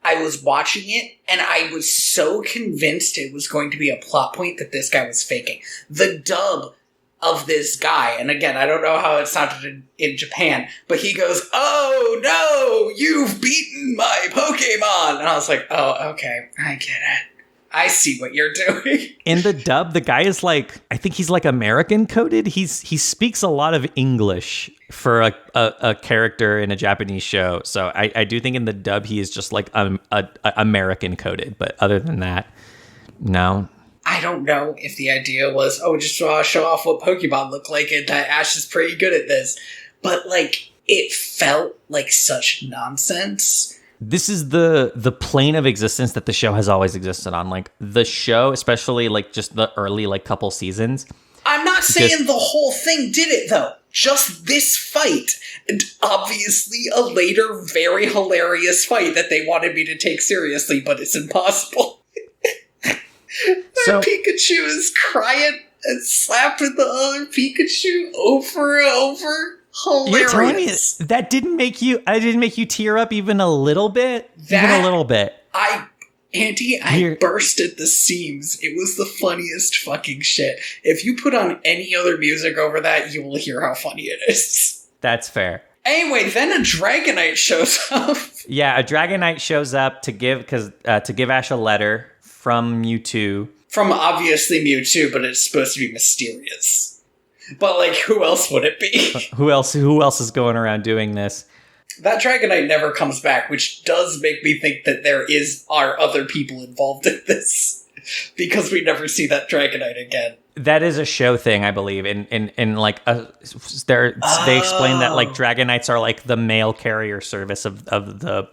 I was watching it, and I was so convinced it was going to be a plot point that this guy was faking. The dub of this guy, and again, I don't know how it sounded in Japan, but he goes, "Oh no, you've beaten my Pokemon!" And I was like, "Oh, okay, I get it. I see what you're doing." In the dub, the guy is like, I think he's like American coded. He speaks a lot of English for a character in a Japanese show. So I do think in the dub he is just like a American coded. But other than that, no. I don't know if the idea was, just show off what Pokemon look like, and Ash is pretty good at this. But like, it felt like such nonsense. This is the plane of existence that the show has always existed on. Like the show, especially like just the early like couple seasons. I'm not saying the whole thing did it though. Just this fight. And obviously a later very hilarious fight that they wanted me to take seriously, but it's impossible. Pikachu is crying and slapping the other Pikachu over and over. Hilarious. You're telling me that didn't make you tear up even a little bit? Even a little bit. I burst at the seams. It was the funniest fucking shit. If you put on any other music over that, you will hear how funny it is. That's fair. Anyway, then a Dragonite shows up. Yeah, a Dragonite shows up to give Ash a letter from Mewtwo. From obviously Mewtwo, but it's supposed to be mysterious. But like, who else would it be? Who else is going around doing this? That Dragonite never comes back, which does make me think that there are other people involved in this. Because we never see that Dragonite again. That is a show thing, I believe. In like they explain that like Dragonites are like the mail carrier service of the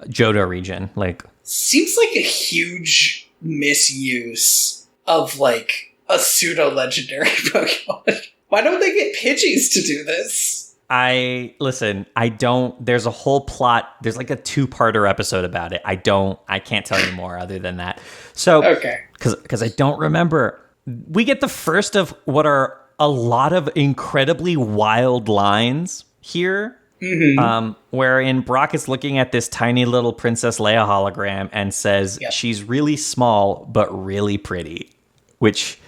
Johto region. Like, seems like a huge misuse of like a pseudo legendary Pokemon. Why don't they get Pidgeys to do this? There's a whole plot. There's like a 2-parter episode about it. I can't tell you more other than that. So, okay. Because I don't remember. We get the first of what are a lot of incredibly wild lines here. Mm-hmm. Wherein Brock is looking at this tiny little Princess Leia hologram and says, She's really small, but really pretty. Which...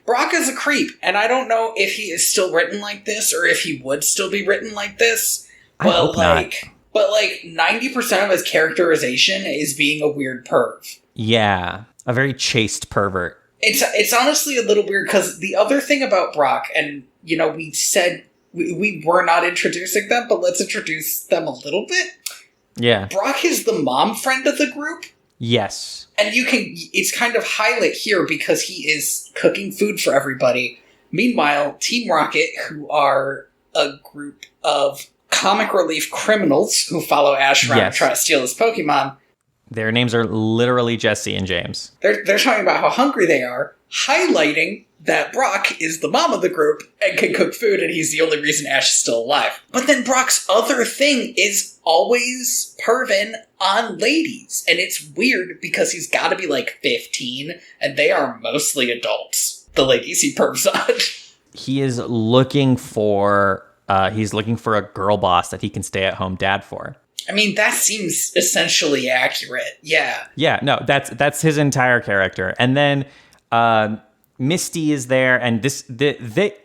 Brock is a creep, and I don't know if he is still written like this or if he would still be written like this, I hope not. But 90% of his characterization is being a weird perv. Yeah, a very chaste pervert. It's honestly a little weird because the other thing about Brock, and we said we were not introducing them, but let's introduce them a little bit. Yeah. Brock is the mom friend of the group. Yes. And it's kind of highlight here because he is cooking food for everybody. Meanwhile, Team Rocket, who are a group of comic relief criminals who follow Ash around and try to steal his Pokemon. Their names are literally Jesse and James. They're talking about how hungry they are, highlighting that Brock is the mom of the group and can cook food, and he's the only reason Ash is still alive. But then Brock's other thing is always perving on ladies. And it's weird because he's got to be 15, and they are mostly adults. The ladies he pervs on. He is looking for a girl boss that he can stay at home dad for. I mean, that seems essentially accurate. Yeah. Yeah, no, that's his entire character. And then Misty is there, and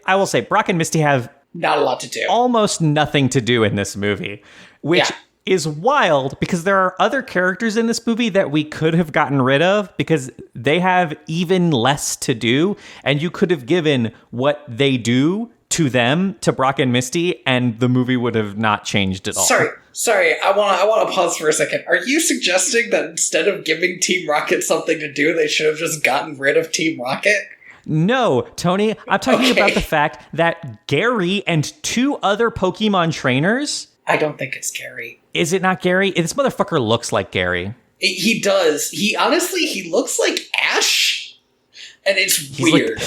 I will say Brock and Misty have not a lot to do. Almost nothing to do in this movie, which is wild because there are other characters in this movie that we could have gotten rid of because they have even less to do, and you could have given what they do to them, to Brock and Misty, and the movie would have not changed at all. Sorry, I want to pause for a second. Are you suggesting that instead of giving Team Rocket something to do, they should have just gotten rid of Team Rocket? No, Tony, I'm talking about the fact that Gary and 2 other Pokemon trainers... I don't think it's Gary. Is it not Gary? This motherfucker looks like Gary. He does. He looks like Ash, and it's weird.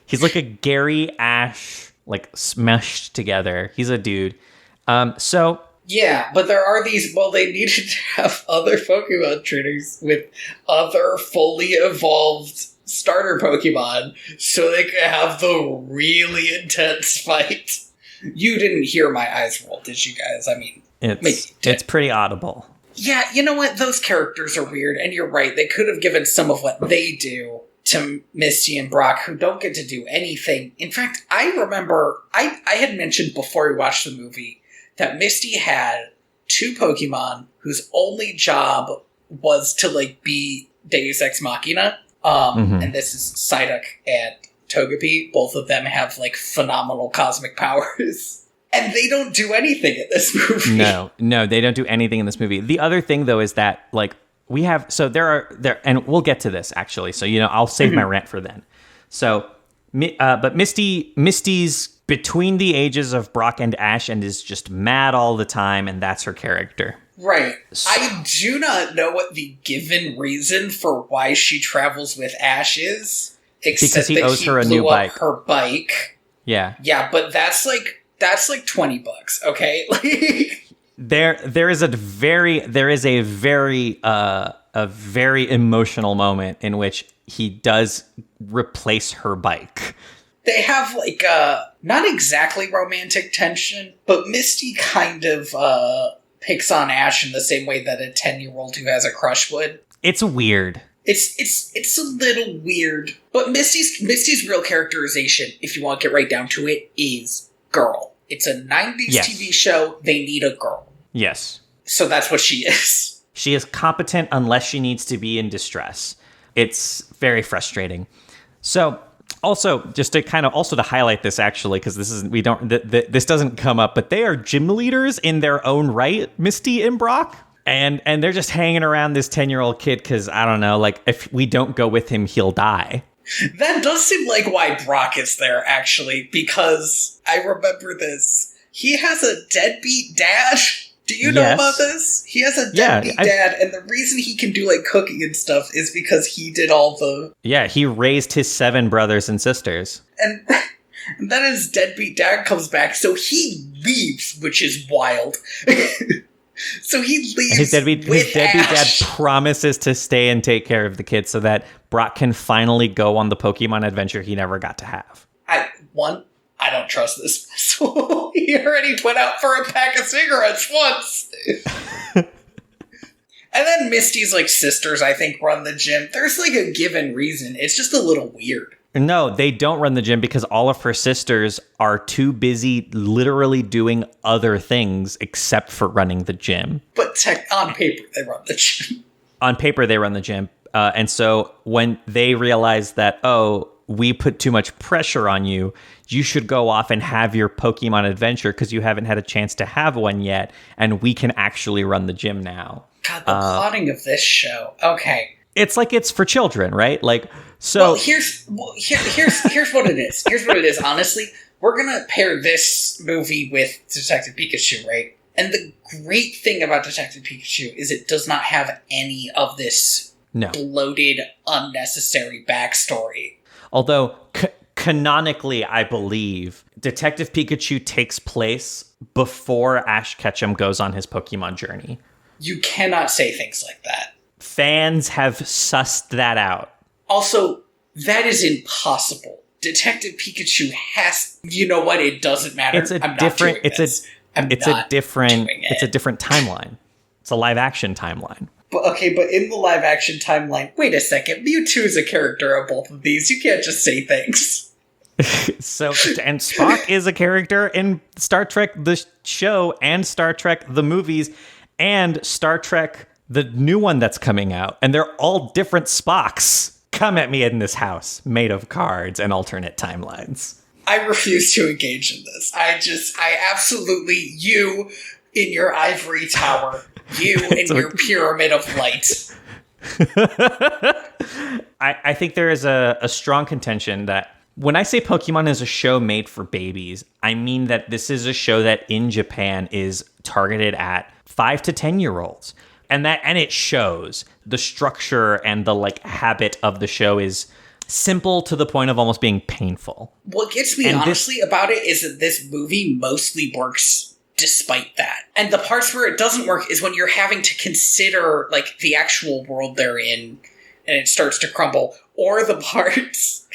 He's like a Gary Ash... smashed together. He's a dude. Yeah, but there are these... Well, they needed to have other Pokemon trainers with other fully evolved starter Pokemon so they could have the really intense fight. You didn't hear my eyes roll, did you guys? I mean... It's pretty audible. Yeah, you know what? Those characters are weird, and you're right. They could have given some of what they do to Misty and Brock, who don't get to do anything. In fact, I remember I had mentioned before we watched the movie that Misty had 2 Pokemon whose only job was to be Deus Ex Machina. And this is Psyduck and Togepi. Both of them have phenomenal cosmic powers. And they don't do anything in this movie. No, they don't do anything in this movie. The other thing though is that we have, so there, and we'll get to this actually. So, I'll save my rant for then. So, but Misty's between the ages of Brock and Ash and is just mad all the time. And that's her character. Right. I do not know what the given reason for why she travels with Ash is. Except because he owes her a new bike. Her bike. Yeah. Yeah, but that's $20, okay? There is a very emotional moment in which he does replace her bike. They have not exactly romantic tension, but Misty kind of picks on Ash in the same way that a 10-year-old who has a crush would. It's weird. It's a little weird, but Misty's real characterization, if you want to get right down to it, is girl. It's a 90s TV show. They need a girl. Yes. So that's what she is. She is competent unless she needs to be in distress. It's very frustrating. So also, just to kind of also to highlight this actually, because this doesn't come up, but they are gym leaders in their own right, Misty and Brock. And they're just hanging around this 10-year-old kid because, I don't know, if we don't go with him, he'll die. That does seem like why Brock is there, actually, because I remember this. He has a deadbeat dad. Do you know about this? He has a deadbeat dad, and the reason he can do, cooking and stuff is because he did all the... Yeah, he raised his 7 brothers and sisters. And then his deadbeat dad comes back, so he leaves, which is wild. So he leaves. His deadbeat dad promises to stay and take care of the kids so that Brock can finally go on the Pokemon adventure he never got to have. I don't trust this. So he already went out for a pack of cigarettes once. And then Misty's sisters, I think, run the gym. There's a given reason. It's just a little weird. No, they don't run the gym because all of her sisters are too busy literally doing other things except for running the gym. But on paper, they run the gym. On paper, they run the gym. And so when they realize that, oh, we put too much pressure on you, you should go off and have your Pokemon adventure because you haven't had a chance to have one yet, and we can actually run the gym now. God, the plotting of this show. Okay. It's like it's for children, right? Like, so... Well, here's what it is. Here's what it is, honestly. We're going to pair this movie with Detective Pikachu, right? And the great thing about Detective Pikachu is it does not have any of this bloated, unnecessary backstory. Although, canonically, I believe, Detective Pikachu takes place before Ash Ketchum goes on his Pokemon journey. You cannot say things like that. Fans have sussed that out. Also, that is impossible. Detective Pikachu has... You know what? It doesn't matter. It's a different timeline. It's a live action timeline. But in the live action timeline, wait a second, Mewtwo is a character of both of these. You can't just say things. And Spock is a character in Star Trek the show and Star Trek the movies and Star Trek the new one that's coming out. And they're all different Spocks. Come at me in this house made of cards and alternate timelines. I refuse to engage in this. I absolutely, you in your ivory tower, you in your pyramid of light. I think there is a strong contention that when I say Pokemon is a show made for babies, I mean that this is a show that in Japan is targeted at 5 to 10-year-olds. And it shows. The structure and the habit of the show is simple to the point of almost being painful. What gets me honestly about it is that this movie mostly works despite that. And the parts where it doesn't work is when you're having to consider the actual world they're in and it starts to crumble, or the parts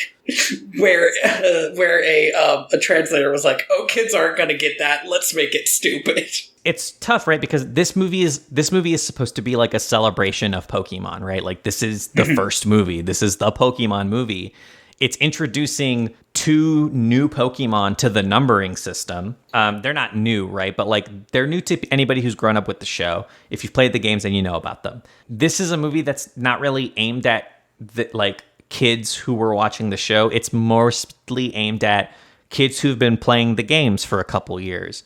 where a translator was like, "Oh, kids aren't going to get that. Let's make it stupid." It's tough, right? Because this movie is supposed to be like a celebration of Pokemon, right? Like, this is the first movie. This is the Pokemon movie. It's introducing 2 new Pokemon to the numbering system. They're not new, right? But they're new to anybody who's grown up with the show. If you've played the games, then you know about them. This is a movie that's not really aimed at kids who were watching the show. It's mostly aimed at kids who've been playing the games for a couple years.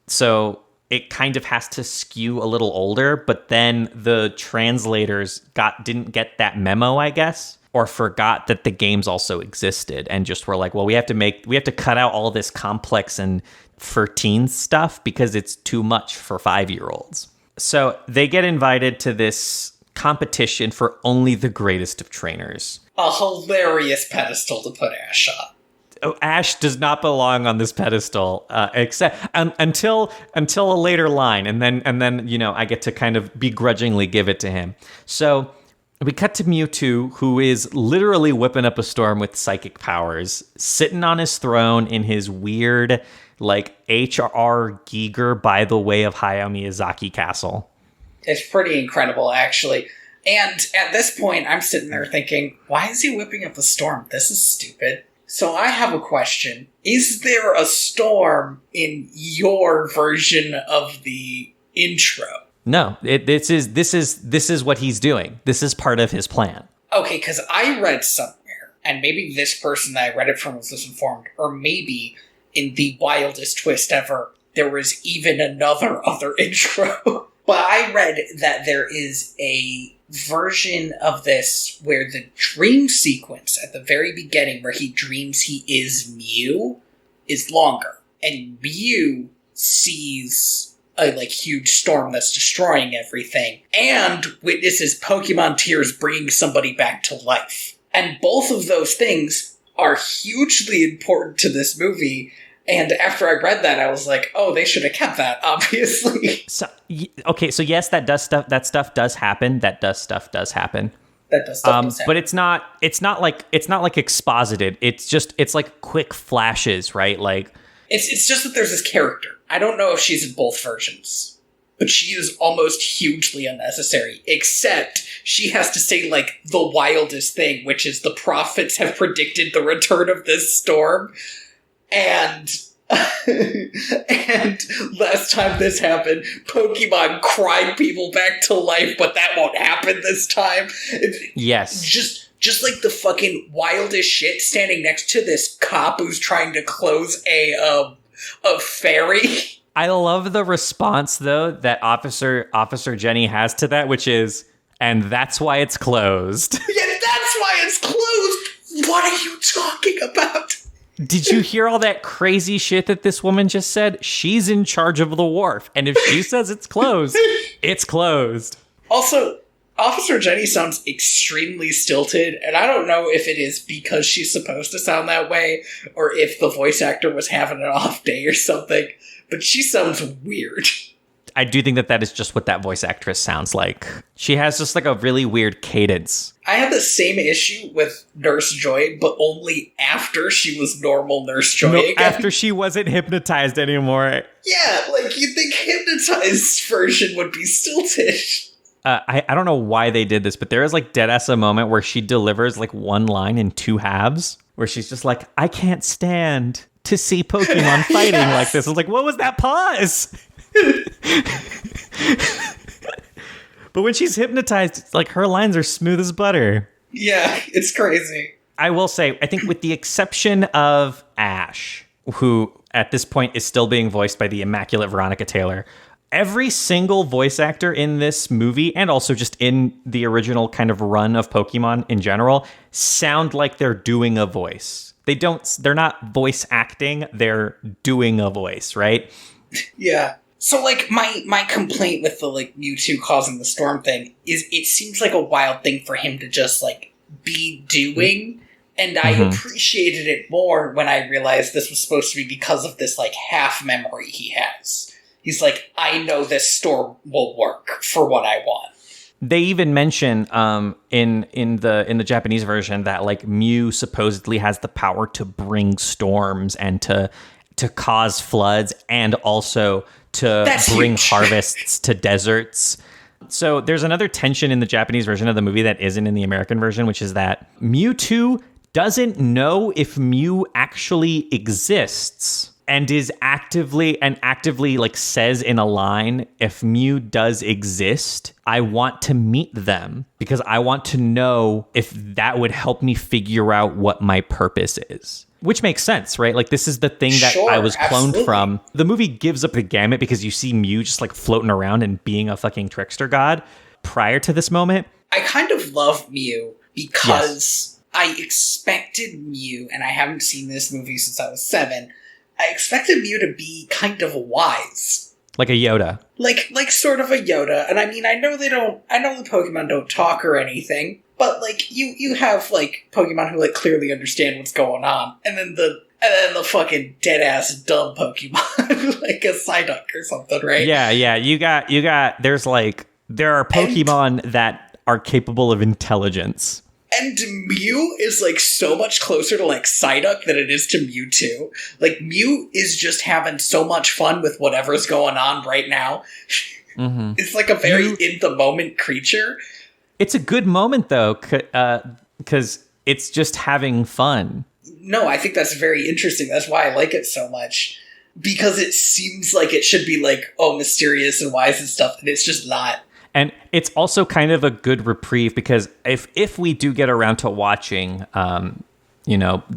So it kind of has to skew a little older, but then the translators didn't get that memo, I guess, or forgot that the games also existed and just were like, well, we have to cut out all this complex and for teens stuff because it's too much for 5-year-olds. So they get invited to this competition for only the greatest of trainers. A hilarious pedestal to put Ash on. Oh, Ash does not belong on this pedestal, except until a later line, and then I get to kind of begrudgingly give it to him. So we cut to Mewtwo, who is literally whipping up a storm with psychic powers, sitting on his throne in his weird H.R. Giger by the way of Hayao Miyazaki castle. It's pretty incredible, actually. And at this point, I'm sitting there thinking, why is he whipping up a storm? This is stupid. So I have a question. Is there a storm in your version of the intro? No, this is what he's doing. This is part of his plan. Okay, because I read somewhere, and maybe this person that I read it from was misinformed, or maybe in the wildest twist ever, there was even another intro. But I read that there is a version of this where the dream sequence at the very beginning where he dreams he is Mew is longer. And Mew sees a huge storm that's destroying everything and witnesses Pokemon tears bringing somebody back to life. And both of those things are hugely important to this movie. And after I read that, I was like, "Oh, they should have kept that." Obviously. So yes, that stuff does happen. That stuff does happen. But it's not exposited. It's like quick flashes, right? It's just that there's this character. I don't know if she's in both versions. but she is almost hugely unnecessary, except she has to say, like, the wildest thing, which is the prophets have predicted the return of this storm, and and last time this happened, Pokemon cried people back to life, but that won't happen this time. Yes. Just like the fucking wildest shit standing next to this cop who's trying to close a ferry. I love the response, though, that Officer Jenny has to that, which is, and that's why it's closed. Yeah, that's why it's closed! What are you talking about? Did you hear all that crazy shit that this woman just said? She's in charge of the wharf, and if she says it's closed, it's closed. Also, Officer Jenny sounds extremely stilted, and I don't know if it is because she's supposed to sound that way, or if the voice actor was having an off day or something, but she sounds weird. I do think that is just what that voice actress sounds like. She has just like a really weird cadence. I had the same issue with Nurse Joy, but only after she was normal Nurse Joy again. After she wasn't hypnotized anymore. Yeah, like, you'd think hypnotized version would be stilted. I don't know why they did this, but there is like deadass a moment where she delivers like one line in two halves, where she's just like, I can't stand to see Pokemon fighting like this. I was like, what was that pause? But when she's hypnotized, it's like her lines are smooth as butter. Yeah, it's crazy. I will say, I think with the exception of Ash, who at this point is still being voiced by the immaculate Veronica Taylor, every single voice actor in this movie, and also just in the original kind of run of Pokemon in general, sound like they're doing a voice. They're not voice acting, they're doing a voice, right? Yeah. So, like, my complaint with the, like, Mewtwo causing the storm thing is it seems like a wild thing for him to just, like, be doing, and I appreciated it more when I realized this was supposed to be because of this, like, half memory he has. He's like, I know this storm will work for what I want. They even mention in the Japanese version that, like, Mew supposedly has the power to bring storms and to cause floods, and also to bring harvests to deserts. So there's another tension in the Japanese version of the movie that isn't in the American version, which is that Mewtwo doesn't know if Mew actually exists, and is actively like says in a line, if Mew does exist, I want to meet them because I want to know if that would help me figure out what my purpose is. Which makes sense, right? Like, this is the thing that I was cloned from. The movie gives up the gamut because you see Mew just like floating around and being a fucking trickster god prior to this moment. I kind of love Mew because I expected Mew, and I haven't seen this movie since I was 7, I expected Mew to be kind of wise. Like a Yoda. Like sort of a Yoda. And I mean, I know the Pokemon don't talk or anything, but, like, you have, like, Pokemon who, like, clearly understand what's going on. And then the fucking dead-ass dumb Pokemon, like a Psyduck or something, right? Yeah, you got, there are Pokemon that are capable of intelligence. And Mew is, like, so much closer to, like, Psyduck than it is to Mewtwo. Like, Mew is just having so much fun with whatever's going on right now. Mm-hmm. It's, like, a very in-the-moment creature. It's a good moment, though, because it's just having fun. No, I think that's very interesting. That's why I like it so much. Because it seems like it should be, like, mysterious and wise and stuff, and it's just not. And it's also kind of a good reprieve, because if we do get around to watching, the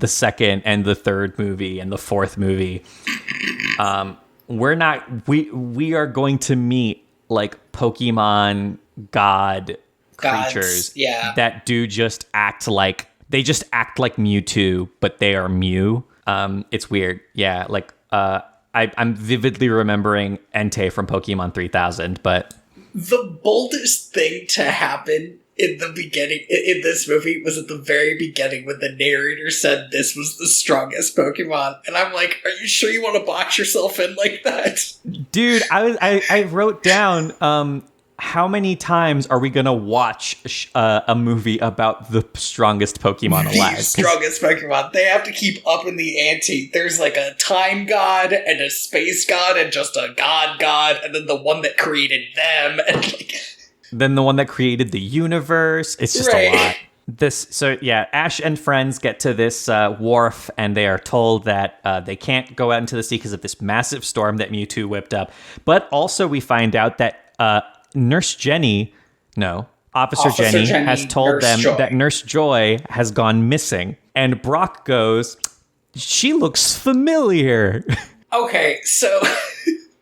second and the third movie and the fourth movie, we are going to meet, like, Pokemon God creatures that do just act like Mewtwo, but they are Mew. It's weird. Yeah, like I'm vividly remembering Entei from Pokemon 3000, but the boldest thing to happen in the beginning in this movie was at the very beginning when the narrator said this was the strongest Pokemon, and I'm like, are you sure you want to box yourself in like that? Dude, I wrote down how many times are we going to watch a movie about the strongest Pokemon alive? The strongest Pokemon. They have to keep up in the ante. There's like a time god and a space god and just a god, and then the one that created them. And like... Then the one that created the universe. It's just a lot. Ash and friends get to this wharf, and they are told that they can't go out into the sea because of this massive storm that Mewtwo whipped up. But also we find out that Officer Jenny has told them that Nurse Joy has gone missing. And Brock goes, she looks familiar. Okay, so...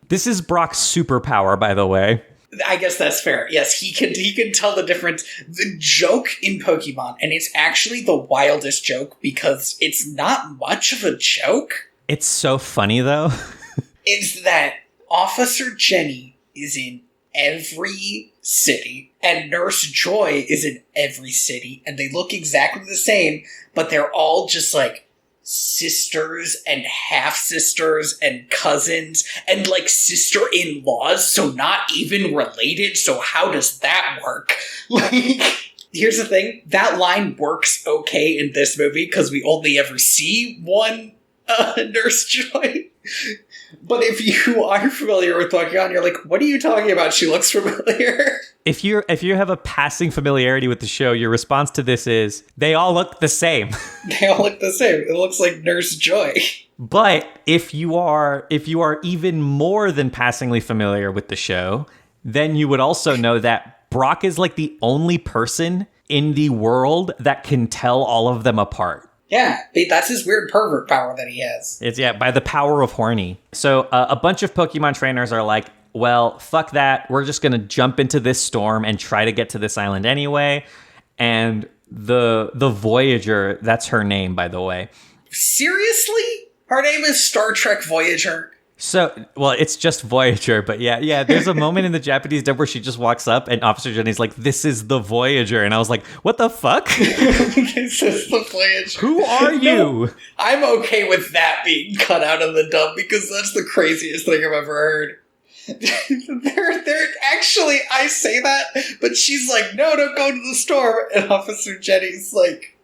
This is Brock's superpower, by the way. I guess that's fair. Yes, he can tell the difference. The joke in Pokemon, and it's actually the wildest joke because it's not much of a joke. It's so funny, though. Is that Officer Jenny is in every city, and Nurse Joy is in every city, and they look exactly the same, but they're all just like sisters and half-sisters and cousins and like sister-in-laws, so not even related, so how does that work? Like, here's the thing, that line works okay in this movie because we only ever see one Nurse Joy. But if you are familiar with Pokemon, you're like, what are you talking about? She looks familiar. If you have a passing familiarity with the show, your response to this is, they all look the same. They all look the same. It looks like Nurse Joy. But if you are even more than passingly familiar with the show, then you would also know that Brock is like the only person in the world that can tell all of them apart. Yeah, that's his weird pervert power that he has. It's by the power of horny. So a bunch of Pokemon trainers are like, well, fuck that. We're just going to jump into this storm and try to get to this island anyway. And the Voyager, that's her name, by the way. Seriously? Her name is Star Trek Voyager? So, well, it's just Voyager, but yeah, there's a moment in the Japanese dub where she just walks up and Officer Jenny's like, this is the Voyager. And I was like, what the fuck? This is the Voyager. Who are you? No, I'm okay with that being cut out of the dub because that's the craziest thing I've ever heard. They're actually, I say that, but she's like, no, don't go to the storm. And Officer Jenny's like,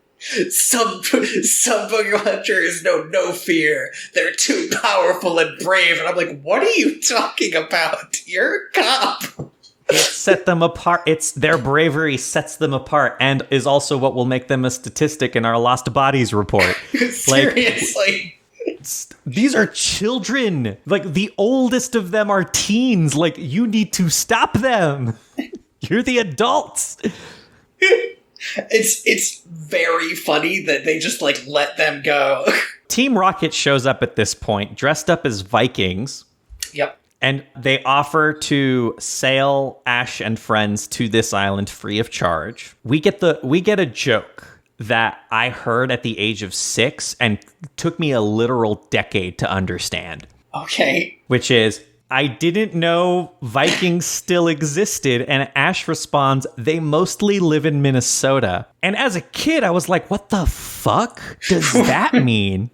some Pokemon trainers know no fear. They're too powerful and brave. And I'm like, what are you talking about? You're a cop. It set them apart. It's their bravery sets them apart and is also what will make them a statistic in our lost bodies report. Seriously. These are children. Like, the oldest of them are teens. Like, you need to stop them. You're the adults. It's very funny that they just, like, let them go. Team Rocket shows up at this point, dressed up as Vikings. Yep. And they offer to sail Ash and friends to this island free of charge. We get a joke that I heard at the age of 6 and took me a literal decade to understand. Okay. Which is, I didn't know Vikings still existed, and Ash responds, they mostly live in Minnesota. And as a kid, I was like, what the fuck does that mean?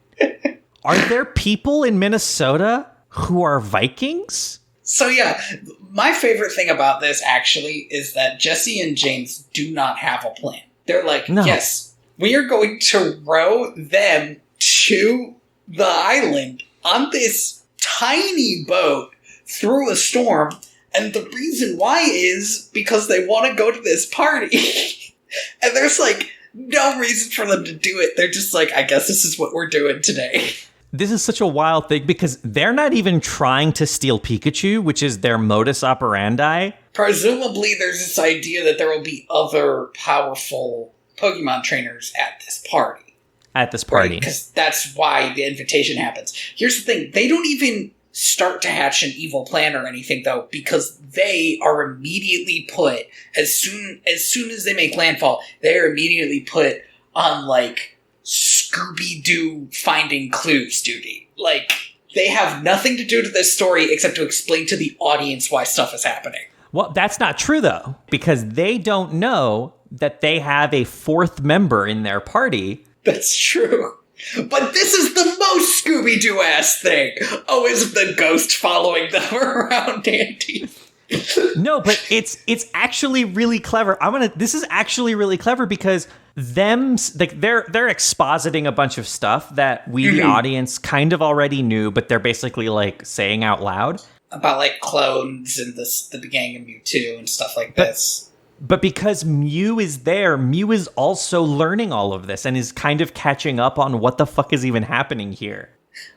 Are there people in Minnesota who are Vikings? So yeah, my favorite thing about this actually is that Jesse and James do not have a plan. They're like, no. Yes, we are going to row them to the island on this tiny boat through a storm, and the reason why is because they want to go to this party. And there's like no reason for them to do it. They're just like, I guess this is what we're doing today. This is such a wild thing because they're not even trying to steal Pikachu, which is their modus operandi. Presumably there's this idea that there will be other powerful Pokemon trainers at this party. Right? Because that's why the invitation happens. Here's the thing. They don't even start to hatch an evil plan or anything, though, because they are immediately put, as soon as they make landfall, they are immediately put on, like, Scooby-Doo finding clues duty. Like, they have nothing to do to this story except to explain to the audience why stuff is happening. Well, that's not true, though, because they don't know that they have a fourth member in their party. That's true. But this is the most Scooby-Doo-ass thing. Oh, is the ghost following them around, Andy? No, but it's actually really clever. This is actually really clever because like they're expositing a bunch of stuff that we the audience kind of already knew, but they're basically like saying out loud about like clones and the beginning of Mewtwo and stuff like this. But because Mew is there, Mew is also learning all of this and is kind of catching up on what the fuck is even happening here.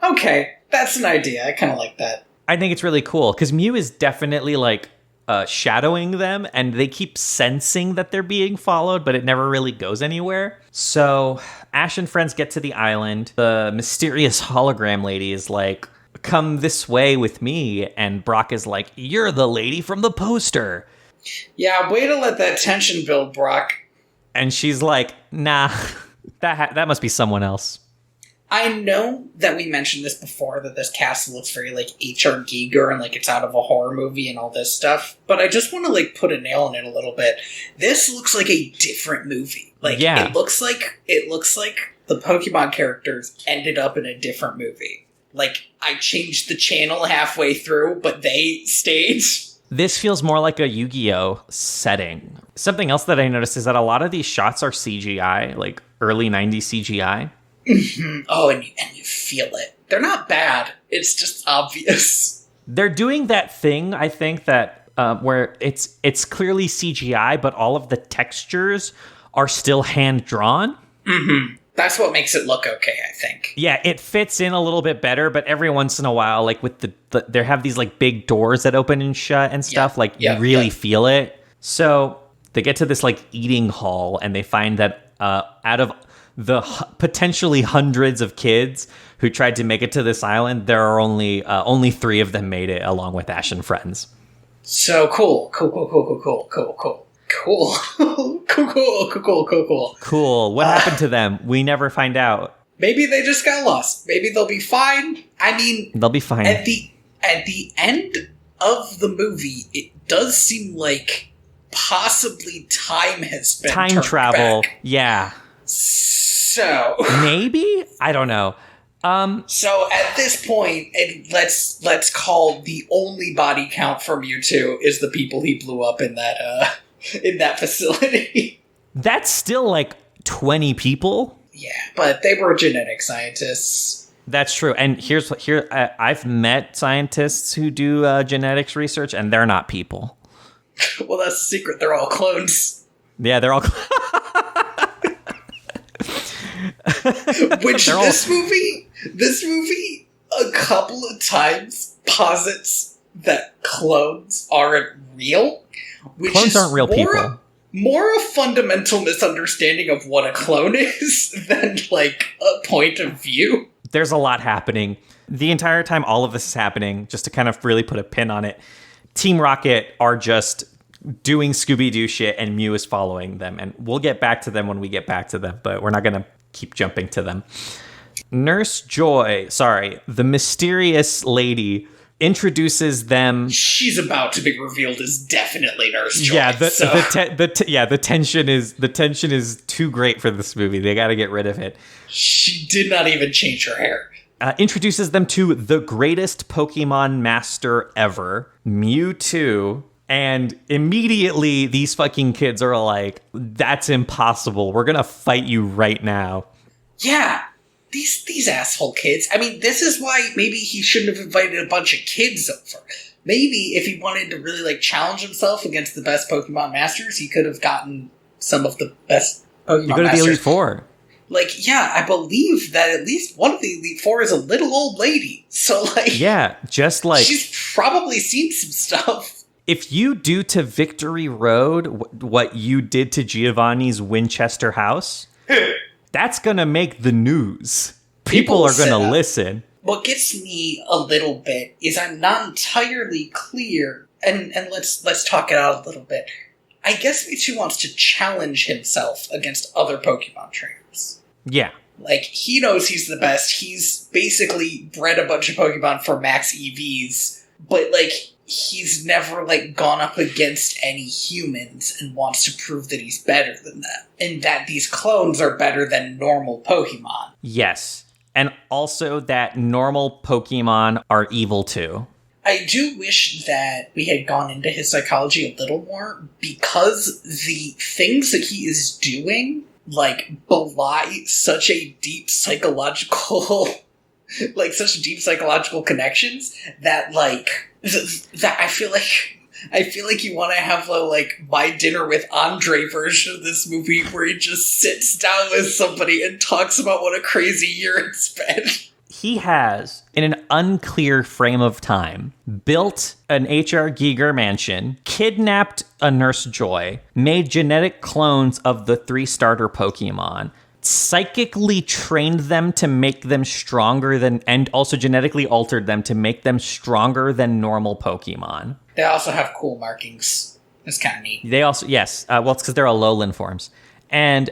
Okay, that's an idea. I kind of like that. I think it's really cool because Mew is definitely like shadowing them, and they keep sensing that they're being followed, but it never really goes anywhere. So Ash and friends get to the island. The mysterious hologram lady is like, come this way with me. And Brock is like, you're the lady from the poster. Yeah, way to let that tension build, Brock. And she's like, nah, that must be someone else. I know that we mentioned this before, that this castle looks very, like, H.R. Giger and, like, it's out of a horror movie and all this stuff, but I just want to, like, put a nail in it a little bit. This looks like a different movie. Like, yeah. It looks like the Pokemon characters ended up in a different movie. Like, I changed the channel halfway through, but they stayed. This feels more like a Yu-Gi-Oh! Setting. Something else that I noticed is that a lot of these shots are CGI, like early 90s CGI. Mm-hmm. Oh, and you feel it. They're not bad. It's just obvious. They're doing that thing, I think, that where it's clearly CGI, but all of the textures are still hand-drawn. Mm-hmm. That's what makes it look okay, I think. Yeah, it fits in a little bit better, but every once in a while, like with they have these like big doors that open and shut and stuff, you really feel it. So they get to this like eating hall, and they find that out of the potentially hundreds of kids who tried to make it to this island, there are only 3 of them made it, along with Ash and friends. So cool. Cool. What happened to them? We never find out. Maybe they just got lost. Maybe they'll be fine. I mean, they'll be fine. At the end of the movie, it does seem like possibly time has been time travel. Back. Yeah. So maybe? I don't know. So at this point, let's call the only body count for Mewtwo is the people he blew up in that facility. That's still like 20 people. Yeah, but they were genetic scientists. That's true. And I've met scientists who do genetics research, and they're not people. Well, that's the secret. They're all clones. Yeah, they're all Which this movie a couple of times posits that clones aren't real. Clones aren't real people. More a fundamental misunderstanding of what a clone is than like a point of view. There's a lot happening. The entire time all of this is happening, just to kind of really put a pin on it, Team Rocket are just doing Scooby-Doo shit, and Mew is following them. And we'll get back to them when we get back to them, but we're not going to keep jumping to them. Nurse Joy, the mysterious lady, introduces them. She's about to be revealed as definitely Nurse Joy. Yeah, the tension is too great for this movie. They got to get rid of it. She did not even change her hair. Introduces them to the greatest Pokemon master ever, Mewtwo. And immediately these fucking kids are like, that's impossible. We're going to fight you right now. Yeah. These asshole kids. I mean, this is why maybe he shouldn't have invited a bunch of kids over. Maybe if he wanted to really like challenge himself against the best Pokemon masters, he could have gotten some of the best Pokemon masters. You go to the Elite Four. Like, yeah, I believe that at least one of the Elite Four is a little old lady. So, like... Yeah, just like... She's probably seen some stuff. If you do to Victory Road what you did to Giovanni's Winchester house, that's going to make the news. People are going to listen. What gets me a little bit is I'm not entirely clear, and let's talk it out a little bit. I guess Mewtwo wants to challenge himself against other Pokemon trainers. Yeah. Like, he knows he's the best. He's basically bred a bunch of Pokemon for max EVs, but, like, he's never, like, gone up against any humans and wants to prove that he's better than them. And that these clones are better than normal Pokemon. Yes. And also that normal Pokemon are evil too. I do wish that we had gone into his psychology a little more, because the things that he is doing, like, belie such a deep psychological, like, such deep psychological connections that, like, that I feel like you want to have a, like, My Dinner with Andre version of this movie where he just sits down with somebody and talks about what a crazy year it's been. He has, in an unclear frame of time, built an H.R. Giger mansion, kidnapped a Nurse Joy, made genetic clones of the 3 starter Pokemon, psychically trained them to make them stronger than, and also genetically altered them to make them stronger than normal Pokemon. They also have cool markings. That's kind of neat. They also, yes, well, it's because they're Alolan forms. And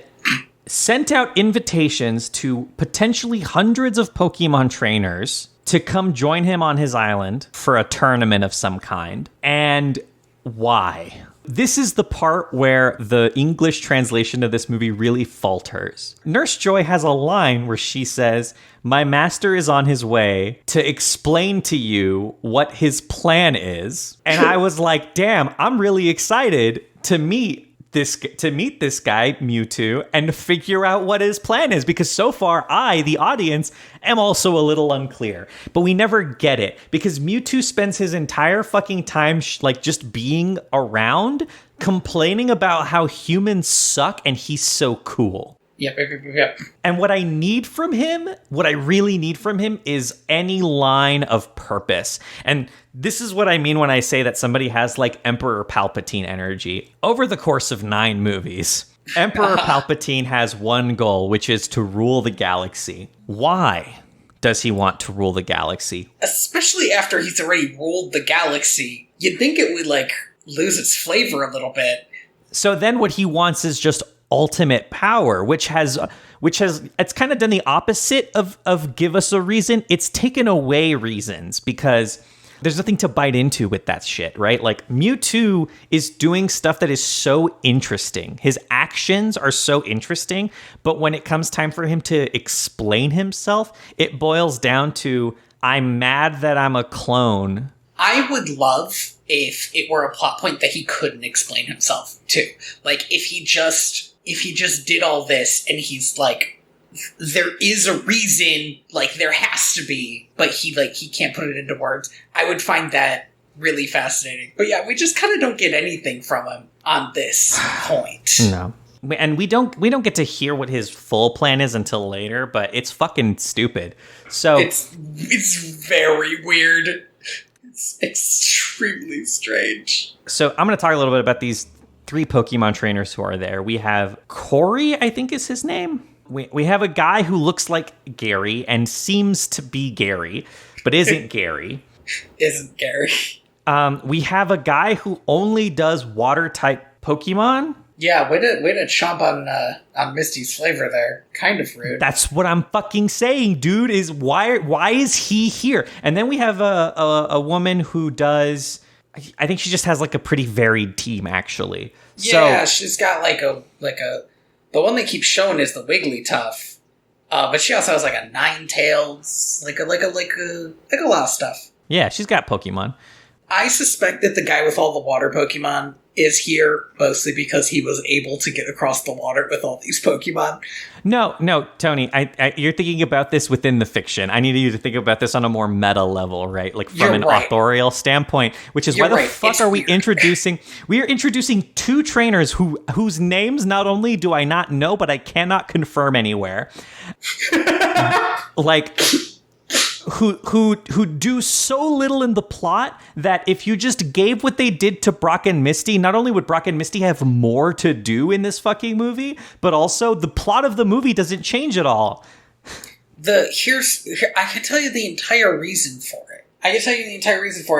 sent out invitations to potentially hundreds of Pokemon trainers to come join him on his island for a tournament of some kind. And why? This is the part where the English translation of this movie really falters. Nurse Joy has a line where she says, "My master is on his way to explain to you what his plan is." And I was like, damn, I'm really excited to meet this guy, Mewtwo, and figure out what his plan is, because so far I, the audience, am also a little unclear. But we never get it, because Mewtwo spends his entire fucking time just being around, complaining about how humans suck and he's so cool. Yep. And what I really need from him is any line of purpose. And this is what I mean when I say that somebody has like Emperor Palpatine energy. Over the course of 9 movies, Emperor Palpatine has one goal, which is to rule the galaxy. Why does he want to rule the galaxy? Especially after he's already ruled the galaxy. You'd think it would like lose its flavor a little bit. So then what he wants is just ultimate power, which has it's kind of done the opposite of give us a reason. It's taken away reasons, because there's nothing to bite into with that shit, right? Like, Mewtwo is doing stuff that is so interesting. His actions are so interesting, but when it comes time for him to explain himself, it boils down to, I'm mad that I'm a clone. I would love if it were a plot point that he couldn't explain himself to. Like, if he just did all this and he's like, there is a reason, like, there has to be, but he can't put it into words. I would find that really fascinating. But yeah, we just kind of don't get anything from him on this point. No. And we don't get to hear what his full plan is until later, but it's fucking stupid. So it's very weird. It's extremely strange. So I'm going to talk a little bit about these 3 Pokemon trainers who are there. We have Corey, I think is his name. We have a guy who looks like Gary and seems to be Gary, but isn't Gary. Isn't Gary. We have a guy who only does water-type Pokemon. Yeah, way to chomp on Misty's flavor there. Kind of rude. That's what I'm fucking saying, dude, is why is he here? And then we have a woman who does, I think she just has like a pretty varied team, actually. Yeah, she's got like a the one they keep showing is the Wigglytuff, but she also has like a Ninetales, like a lot of stuff. Yeah, she's got Pokemon. I suspect that the guy with all the water Pokemon is here mostly because he was able to get across the water with all these Pokemon. No, Tony, you're thinking about this within the fiction. I need you to think about this on a more meta level, right? Like from an authorial standpoint, which is why the fuck are we introducing? We are introducing 2 trainers whose names not only do I not know, but I cannot confirm anywhere. Like, who do so little in the plot that if you just gave what they did to Brock and Misty, not only would Brock and Misty have more to do in this fucking movie, but also the plot of the movie doesn't change at all. I can tell you the entire reason for it.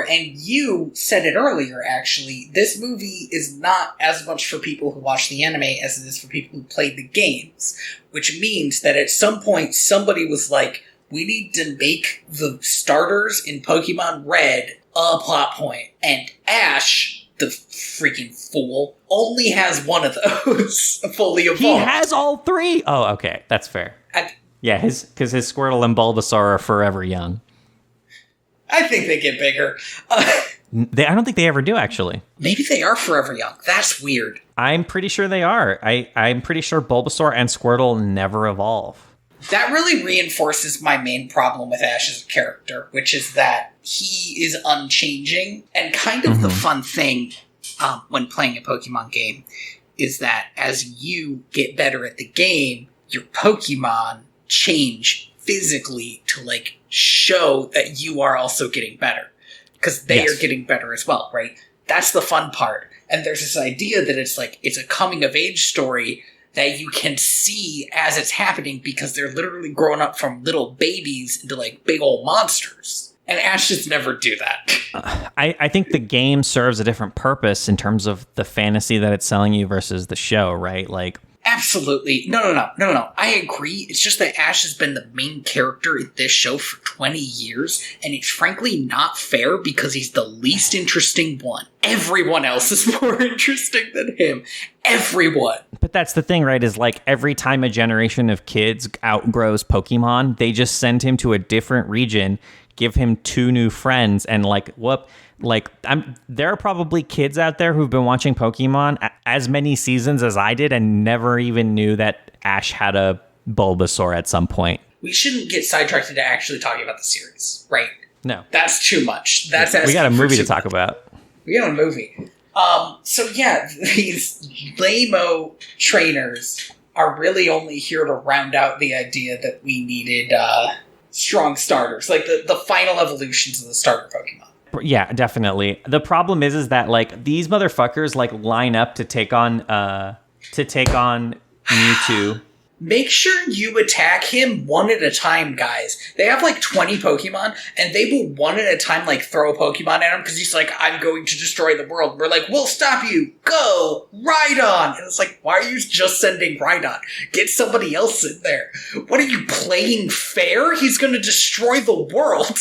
And you said it earlier, actually. This movie is not as much for people who watch the anime as it is for people who played the games, which means that at some point somebody was like, we need to make the starters in Pokemon Red a plot point. And Ash, the freaking fool, only has one of those fully evolved. He has all 3. Oh, okay. That's fair. Yeah, because his Squirtle and Bulbasaur are forever young. I think they get bigger. I don't think they ever do, actually. Maybe they are forever young. That's weird. I'm pretty sure they are. I'm pretty sure Bulbasaur and Squirtle never evolve. That really reinforces my main problem with Ash as a character, which is that he is unchanging. And kind of the fun thing when playing a Pokemon game is that as you get better at the game, your Pokemon change physically to, like, show that you are also getting better. Because they are getting better as well, right? That's the fun part. And there's this idea that it's like, it's a coming-of-age story that you can see as it's happening because they're literally growing up from little babies into, like, big old monsters. And Ash just never do that. I think the game serves a different purpose in terms of the fantasy that it's selling you versus the show, right? Like, absolutely. No. I agree. It's just that Ash has been the main character in this show for 20 years, and it's frankly not fair because he's the least interesting one. Everyone else is more interesting than him. Everyone. But that's the thing, right? Is like every time a generation of kids outgrows Pokemon, they just send him to a different region, give him 2 new friends, and there are probably kids out there who've been watching Pokemon as many seasons as I did and never even knew that Ash had a Bulbasaur at some point. We shouldn't get sidetracked into actually talking about the series, right? No. That's too much. We got a movie to talk about. We got a movie. So yeah, these lame-o trainers are really only here to round out the idea that we needed strong starters, like the final evolutions of the starter Pokemon. Yeah, definitely. The problem is that like these motherfuckers like line up to take on Mewtwo. Make sure you attack him one at a time, guys. They have like 20 Pokemon, and they will one at a time like throw a Pokemon at him because he's like, I'm going to destroy the world. We're like, we'll stop you. Go! Rhydon! And it's like, why are you just sending Rhydon? Get somebody else in there. What are you, playing fair? He's going to destroy the world.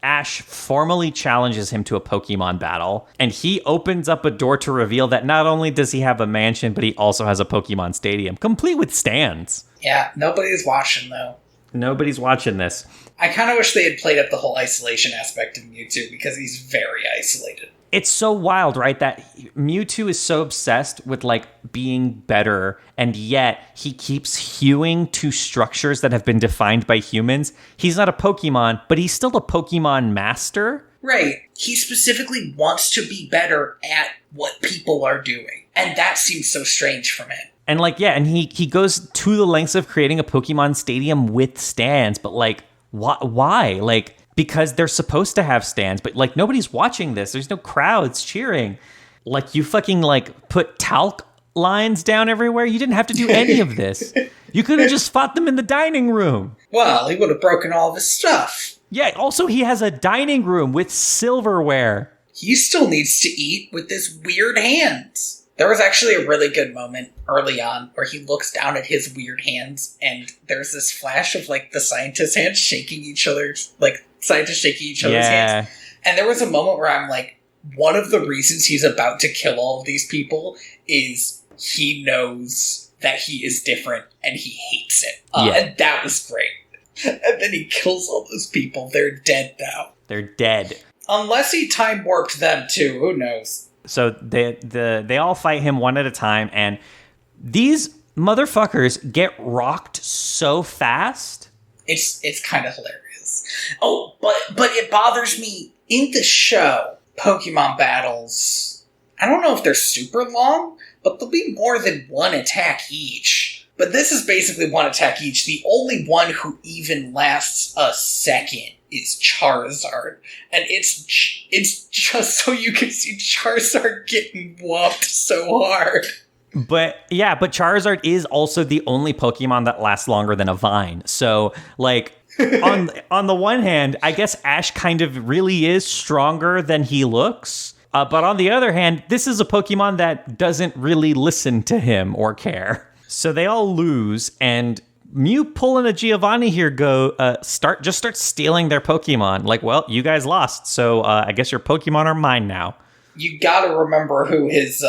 Ash formally challenges him to a Pokemon battle, and he opens up a door to reveal that not only does he have a mansion, but he also has a Pokemon Stadium, complete with stands. Yeah, nobody's watching, though. Nobody's watching this. I kind of wish they had played up the whole isolation aspect of Mewtwo, because he's very isolated. It's so wild, right? That Mewtwo is so obsessed with, like, being better, and yet he keeps hewing to structures that have been defined by humans. He's not a Pokemon, but he's still a Pokemon master. Right. He specifically wants to be better at what people are doing. And that seems so strange from him. And, like, yeah, and he goes to the lengths of creating a Pokemon Stadium with stands, but, like, why? Like, because they're supposed to have stands, but, like, nobody's watching this. There's no crowds cheering. Like, you fucking, like, put talc lines down everywhere. You didn't have to do any of this. You could have just fought them in the dining room. Well, he would have broken all of his stuff. Yeah, also he has a dining room with silverware. He still needs to eat with his weird hands. There was actually a really good moment early on where he looks down at his weird hands, and there's this flash of, like, the scientists' hands shaking each other's, like, scientists shaking each other's hands. And there was a moment where I'm like, one of the reasons he's about to kill all of these people is he knows that he is different, and he hates it. And that was great. And then he kills all those people. They're dead now. They're dead. Unless he time warped them, too. Who knows? So they all fight him one at a time, and these motherfuckers get rocked so fast. It's kind of hilarious. Oh, but it bothers me in the show. Pokemon battles, I don't know if they're super long, but there'll be more than one attack each. But this is basically one attack each. The only one who even lasts a second is Charizard. And it's just so you can see Charizard getting whooped so hard. But Charizard is also the only Pokemon that lasts longer than a vine. So, like, on the one hand, I guess Ash kind of really is stronger than he looks. But on the other hand, this is a Pokemon that doesn't really listen to him or care. So they all lose, and Mew pulling a Giovanni here start stealing their Pokemon. Like, well, you guys lost, so I guess your Pokemon are mine now. You gotta remember who his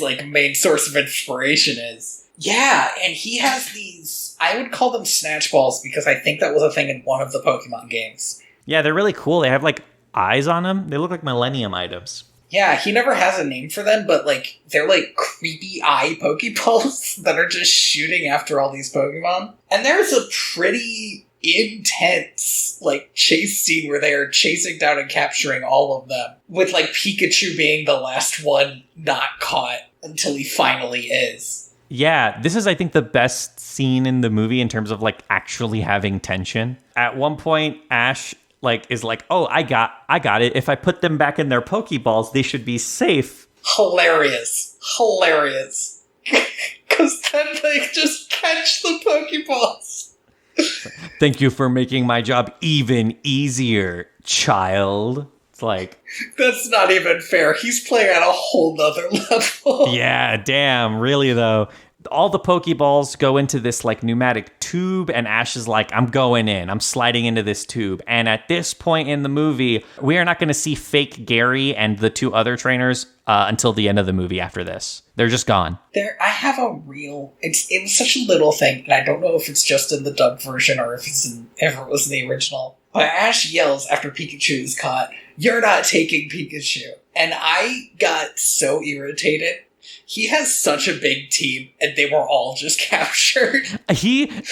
like main source of inspiration is. Yeah, and he has these, I would call them snatch balls because I think that was a thing in one of the Pokemon games. Yeah, they're really cool. They have like eyes on them. They look like Millennium items. Yeah, he never has a name for them, but like they're like creepy eye Pokeballs that are just shooting after all these Pokemon. And there's a pretty intense like chase scene where they are chasing down and capturing all of them, with like Pikachu being the last one not caught until he finally is. Yeah, this is, I think, the best scene in the movie in terms of like actually having tension. At one point, Ash is like, "Oh, I got it. If I put them back in their Pokeballs, they should be safe." Hilarious. Because then they just catch the Pokeballs. Thank you for making my job even easier, child. It's like... That's not even fair. He's playing at a whole nother level. Yeah, damn. Really, though. All the Pokeballs go into this like pneumatic tube, and Ash is like, I'm going in. I'm sliding into this tube. And at this point in the movie, we are not going to see fake Gary and the two other trainers until the end of the movie after this. They're just gone. I have a real... It was such a little thing, and I don't know if it's just in the dubbed version or if it was in the original. But Ash yells after Pikachu is caught, "You're not taking Pikachu." And I got so irritated. He has such a big team, and they were all just captured.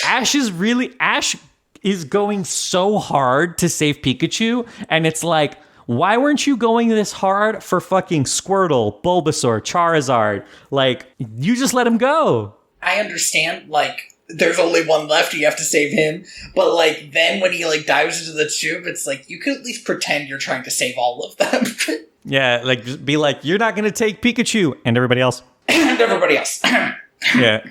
Ash is going so hard to save Pikachu, and it's like, why weren't you going this hard for fucking Squirtle, Bulbasaur, Charizard? Like, you just let him go. I understand, like, there's only one left, you have to save him. But, like, then when he, like, dives into the tube, it's like, you could at least pretend you're trying to save all of them. Yeah, like, just be like, you're not going to take Pikachu. And everybody else. And everybody else. Yeah.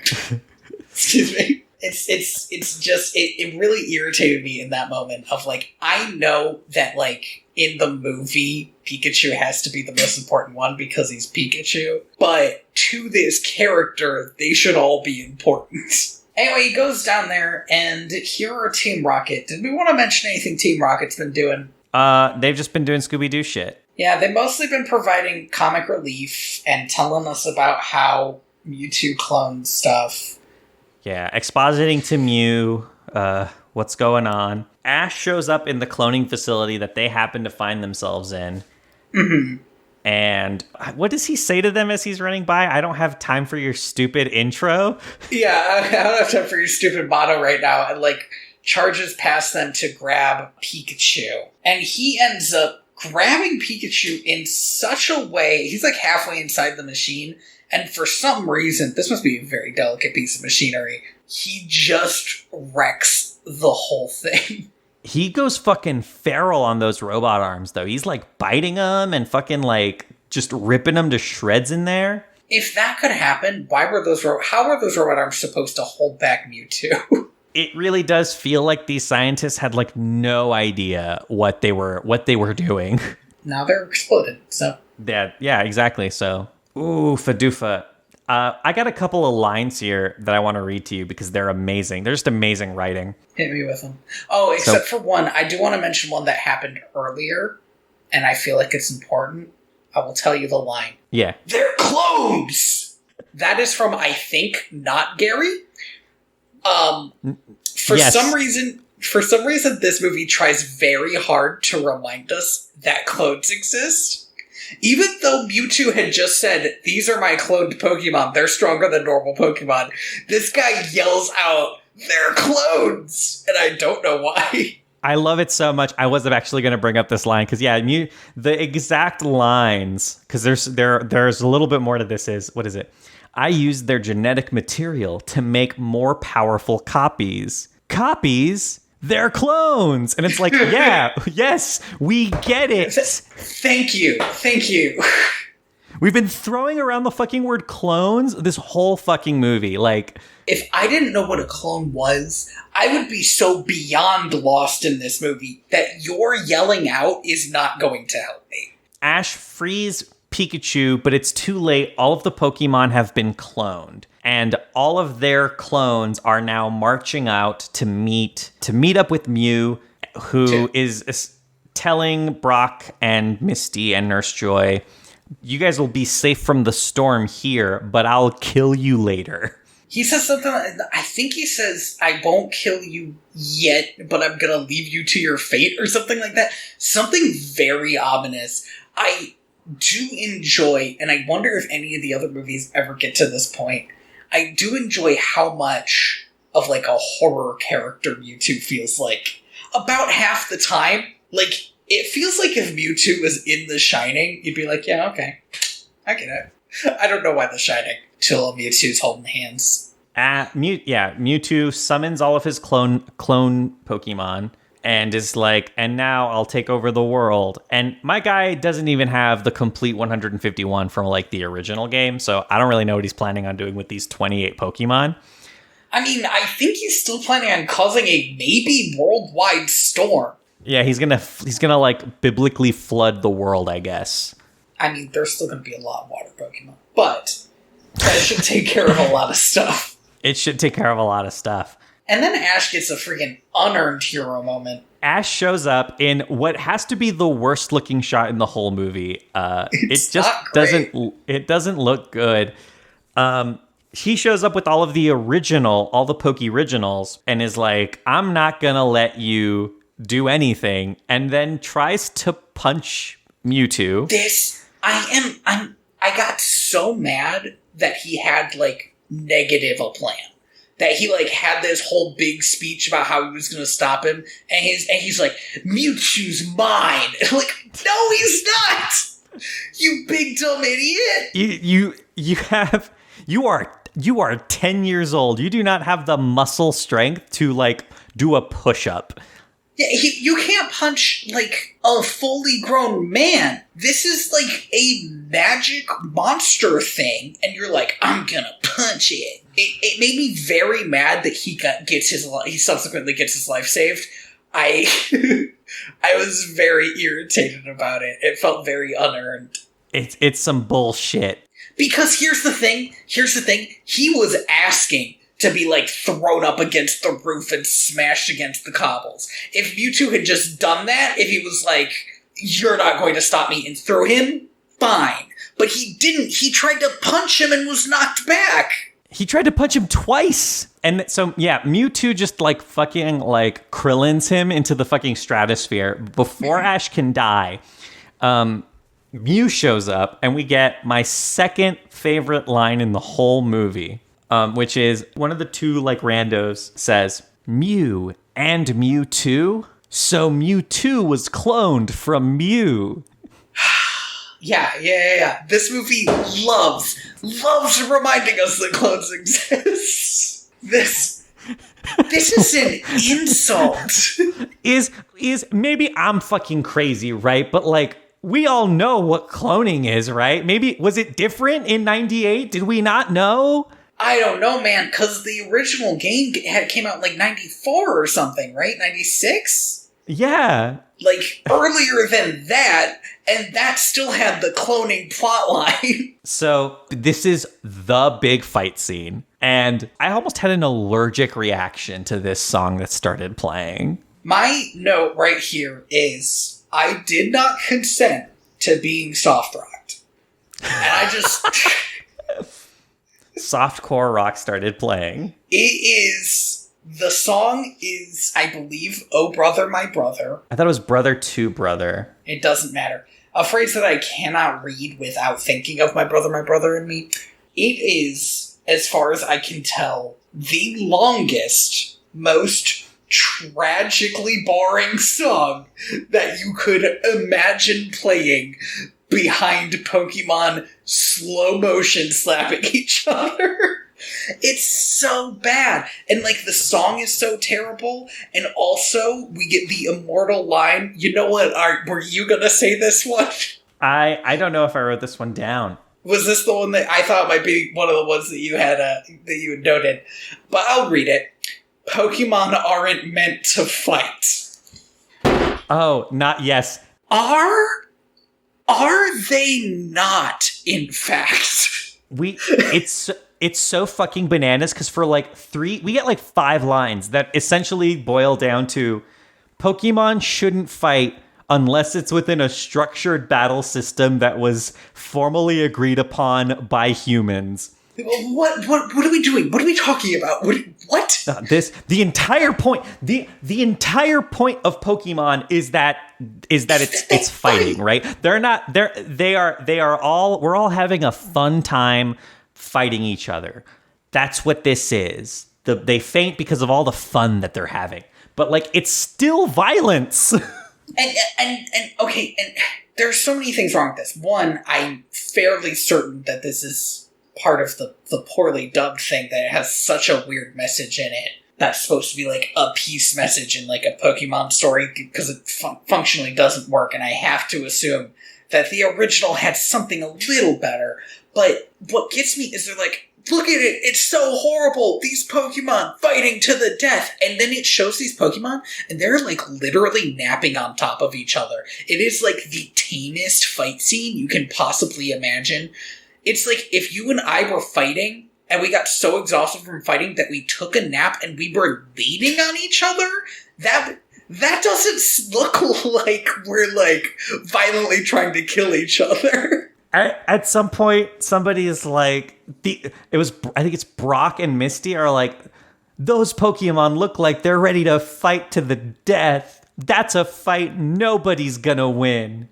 Excuse me. It's just, it really irritated me in that moment of, like, I know that, like, in the movie, Pikachu has to be the most important one because he's Pikachu. But to this character, they should all be important. Anyway, he goes down there, and here are Team Rocket. Did we want to mention anything Team Rocket's been doing? They've just been doing Scooby-Doo shit. Yeah, they've mostly been providing comic relief and telling us about how Mewtwo clones stuff. Yeah, expositing to Mew what's going on. Ash shows up in the cloning facility that they happen to find themselves in. Mm-hmm. And what does he say to them as he's running by? I don't have time for your stupid intro. Yeah, I don't have time for your stupid motto right now. And, like, charges past them to grab Pikachu. And he ends up grabbing Pikachu in such a way, he's like halfway inside the machine, and for some reason, this must be a very delicate piece of machinery, he just wrecks the whole thing. He goes fucking feral on those robot arms, though. He's like biting them and fucking like just ripping them to shreds in there. If that could happen, how were those robot arms supposed to hold back Mewtwo? It really does feel like these scientists had like no idea what they were doing. Now they're exploded, so. Yeah, exactly. So, ooh, Fadoofa. I got a couple of lines here that I want to read to you because they're amazing. They're just amazing writing. Hit me with them. Oh, except for one. I do want to mention one that happened earlier, and I feel like it's important. I will tell you the line. Yeah. They're clones! That is from, I think, not Gary. For some reason, this movie tries very hard to remind us that clones exist. Even though Mewtwo had just said, "These are my cloned Pokemon, they're stronger than normal Pokemon," this guy yells out, "They're clones!" And I don't know why. I love it so much. I wasn't actually going to bring up this line because, yeah, the exact lines, because there's a little bit more to this what is it? I used their genetic material to make more powerful copies. Copies? They're clones. And it's like, yeah, yes, we get it. Thank you. We've been throwing around the fucking word clones this whole fucking movie. Like, if I didn't know what a clone was, I would be so beyond lost in this movie that your yelling out is not going to help me. Ash frees Pikachu, but it's too late. All of the Pokemon have been cloned, and all of their clones are now marching out to meet up with Mew, who is telling Brock and Misty and Nurse Joy, "You guys will be safe from the storm here, but I'll kill you later." He says something, I think he says, I won't kill you yet, but I'm gonna leave you to your fate, or something like that. Something very ominous. I do enjoy, and I wonder if any of the other movies ever get to this point, I do enjoy how much of, like, a horror character Mewtwo feels like. About half the time, like, it feels like if Mewtwo was in The Shining, you'd be like, yeah, okay, I get it. I don't know why The Shining. Till Mewtwo's holding hands. Mewtwo summons all of his clone Pokemon and is like, and now I'll take over the world. And my guy doesn't even have the complete 151 from like the original game, so I don't really know what he's planning on doing with these 28 Pokemon. I mean, I think he's still planning on causing a maybe worldwide storm. Yeah, he's gonna like biblically flood the world, I guess. I mean, there's still gonna be a lot of water Pokemon, but that should take care of a lot of stuff. It should take care of a lot of stuff. And then Ash gets a freaking unearned hero moment. Ash shows up in what has to be the worst looking shot in the whole movie. It doesn't look good. He shows up with all the Poke originals, and is like, I'm not gonna let you do anything, and then tries to punch Mewtwo. I got so mad that he had, like, negative a plan. That he, like, had this whole big speech about how he was going to stop him, and he's like, Mewtwo's mine! Like, no, he's not! You big dumb idiot! You are 10 years old. You do not have the muscle strength to, like, do a push-up. Yeah, you can't punch, like, a fully grown man. This is, like, a magic monster thing, and you're like, I'm gonna punch it. It made me very mad that he subsequently gets his life saved. I was very irritated about it. It felt very unearned. It's some bullshit. Because here's the thing. He was asking to be, like, thrown up against the roof and smashed against the cobbles. If Mewtwo had just done that, if he was like, you're not going to stop me, and threw him, fine. But he didn't. He tried to punch him and was knocked back. He tried to punch him twice. And so, yeah, Mewtwo just, like, fucking, like, Krillins him into the fucking stratosphere. Before Ash can die, Mew shows up, and we get my second favorite line in the whole movie. Which is one of the two, like, randos says, Mew and Mewtwo? So Mewtwo was cloned from Mew. Yeah. This movie loves reminding us that clones exist. This is an insult. Is maybe I'm fucking crazy, right? But, like, we all know what cloning is, right? Maybe, was it different in 98? Did we not know? I don't know, man, because the original game came out in, like, 94 or something, right? 96? Yeah. Like, earlier than that, and that still had the cloning plotline. So, this is the big fight scene, and I almost had an allergic reaction to this song that started playing. My note right here is, I did not consent to being soft-rocked. And I just... Softcore rock started playing. The song is, I believe, Oh Brother, My Brother. I thought it was Brother to Brother. It doesn't matter. A phrase that I cannot read without thinking of My Brother and Me. It is, as far as I can tell, the longest, most tragically boring song that you could imagine playing behind Pokemon slow motion slapping each other. It's so bad. And, like, the song is so terrible. And also, we get the immortal line. You know what, Art? Were you gonna say this one? I don't know if I wrote this one down. Was this the one that I thought might be one of the ones that you had noted? But I'll read it. Pokemon aren't meant to fight. Oh, not yes. Are they not, in fact? It's so fucking bananas, because for like we get like 5 lines that essentially boil down to Pokemon shouldn't fight unless it's within a structured battle system that was formally agreed upon by humans. What are we doing? What are we talking about? What? The entire point of Pokemon is that it's fighting, right? We're all having a fun time fighting each other. That's what this is. They faint because of all the fun that they're having. But like, it's still violence. And there's so many things wrong with this. One, I'm fairly certain that this is part of the poorly dubbed thing, that it has such a weird message in it that's supposed to be like a peace message in like a Pokemon story, because it functionally doesn't work, and I have to assume that the original had something a little better. But what gets me is they're like, look at it, it's so horrible, these Pokemon fighting to the death. And then it shows these Pokemon, and they're like literally napping on top of each other. It is like the tamest fight scene you can possibly imagine. It's like if you and I were fighting, and we got so exhausted from fighting that we took a nap and we were leaning on each other, that doesn't look like we're like violently trying to kill each other. At some point, somebody is like, I think it's Brock and Misty are like, those Pokemon look like they're ready to fight to the death. That's a fight nobody's gonna win.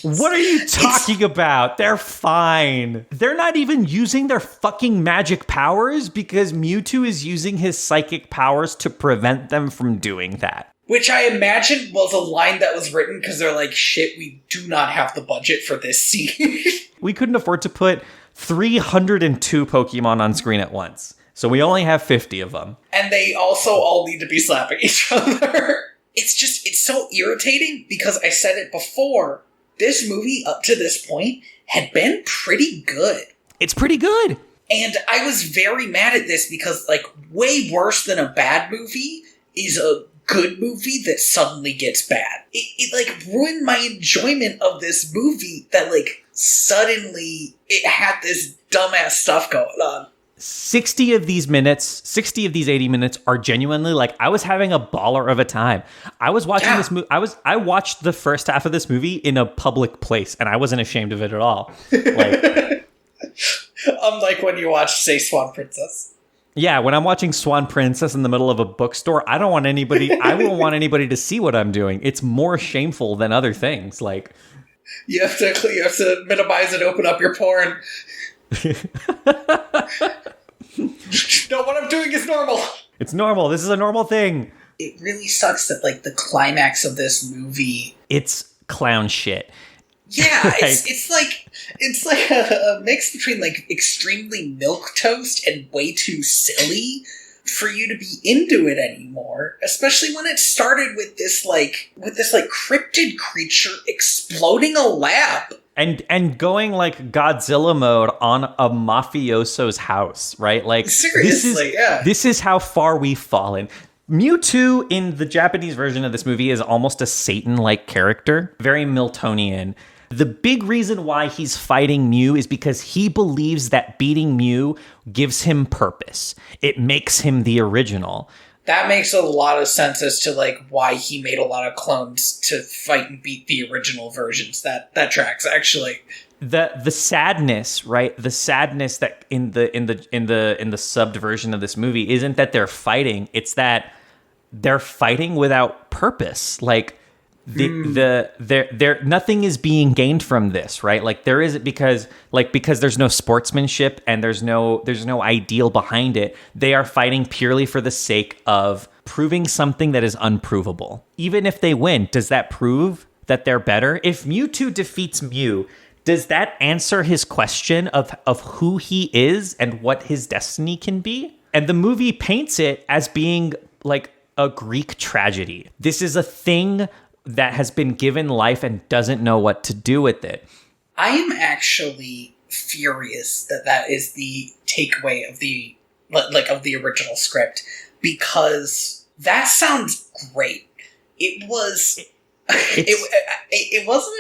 What are you talking about? They're fine. They're not even using their fucking magic powers because Mewtwo is using his psychic powers to prevent them from doing that. Which I imagine was a line that was written because they're like, shit, we do not have the budget for this scene. We couldn't afford to put 302 Pokemon on screen at once. So we only have 50 of them. And they also all need to be slapping each other. It's so irritating because I said it before. This movie, up to this point, had been pretty good. It's pretty good. And I was very mad at this because, like, way worse than a bad movie is a good movie that suddenly gets bad. It like, ruined my enjoyment of this movie that, like, suddenly it had this dumbass stuff going on. 60 of these 80 minutes are genuinely like, I was having a baller of a time. I was watching this movie. I watched the first half of this movie in a public place, and I wasn't ashamed of it at all. Like, unlike when you watch, say, Swan Princess. Yeah, when I'm watching Swan Princess in the middle of a bookstore, I won't want anybody to see what I'm doing. It's more shameful than other things. Like, you have to minimize and open up your porn. No, what I'm doing is normal. It's normal. This is a normal thing. It really sucks that, like, the climax of this movie, it's clown shit. Yeah, it's like a mix between like extremely milquetoast and way too silly for you to be into it anymore. Especially when it started with this cryptid creature exploding a lab. And going like Godzilla mode on a mafioso's house, right? Like, seriously, this is how far we've fallen. Mewtwo in the Japanese version of this movie is almost a Satan-like character, very Miltonian. The big reason why he's fighting Mew is because he believes that beating Mew gives him purpose. It makes him the original. That makes a lot of sense as to like why he made a lot of clones to fight and beat the original versions. That tracks, actually. The sadness, right? The sadness that in the subbed version of this movie isn't that they're fighting; it's that they're fighting without purpose. Like nothing is being gained from this, right? Like there isn't because there's no sportsmanship and there's no ideal behind it. They are fighting purely for the sake of proving something that is unprovable. Even if they win, does that prove that they're better? If Mewtwo defeats Mew, does that answer his question of who he is and what his destiny can be? And the movie paints it as being like a Greek tragedy. This is a thing that has been given life and doesn't know what to do with it. I am actually furious that is the takeaway of the original script, because that sounds great. It wasn't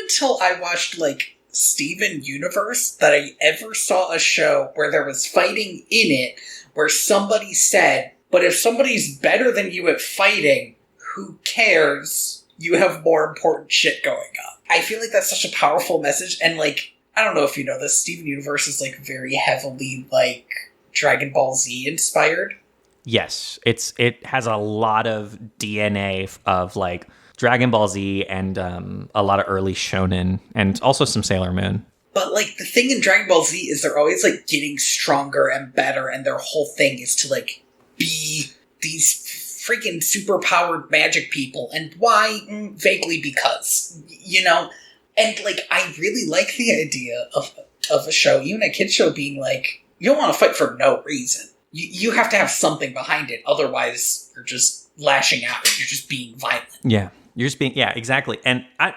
until I watched like Steven Universe that I ever saw a show where there was fighting in it, where somebody said, but if somebody's better than you at fighting, who cares? You have more important shit going on. I feel like that's such a powerful message, and like, I don't know if you know this, Steven Universe is like very heavily like Dragon Ball Z inspired. Yes, it has a lot of DNA of like Dragon Ball Z and a lot of early shonen and also some Sailor Moon. But like the thing in Dragon Ball Z is they're always like getting stronger and better, and their whole thing is to like be these freaking superpowered magic people. And why? Vaguely because, you know? And like I really like the idea of a show, even a kid's show, being like, you don't want to fight for no reason. You have to have something behind it. Otherwise, you're just lashing out. You're just being violent. Yeah, you're just being, yeah, exactly. And I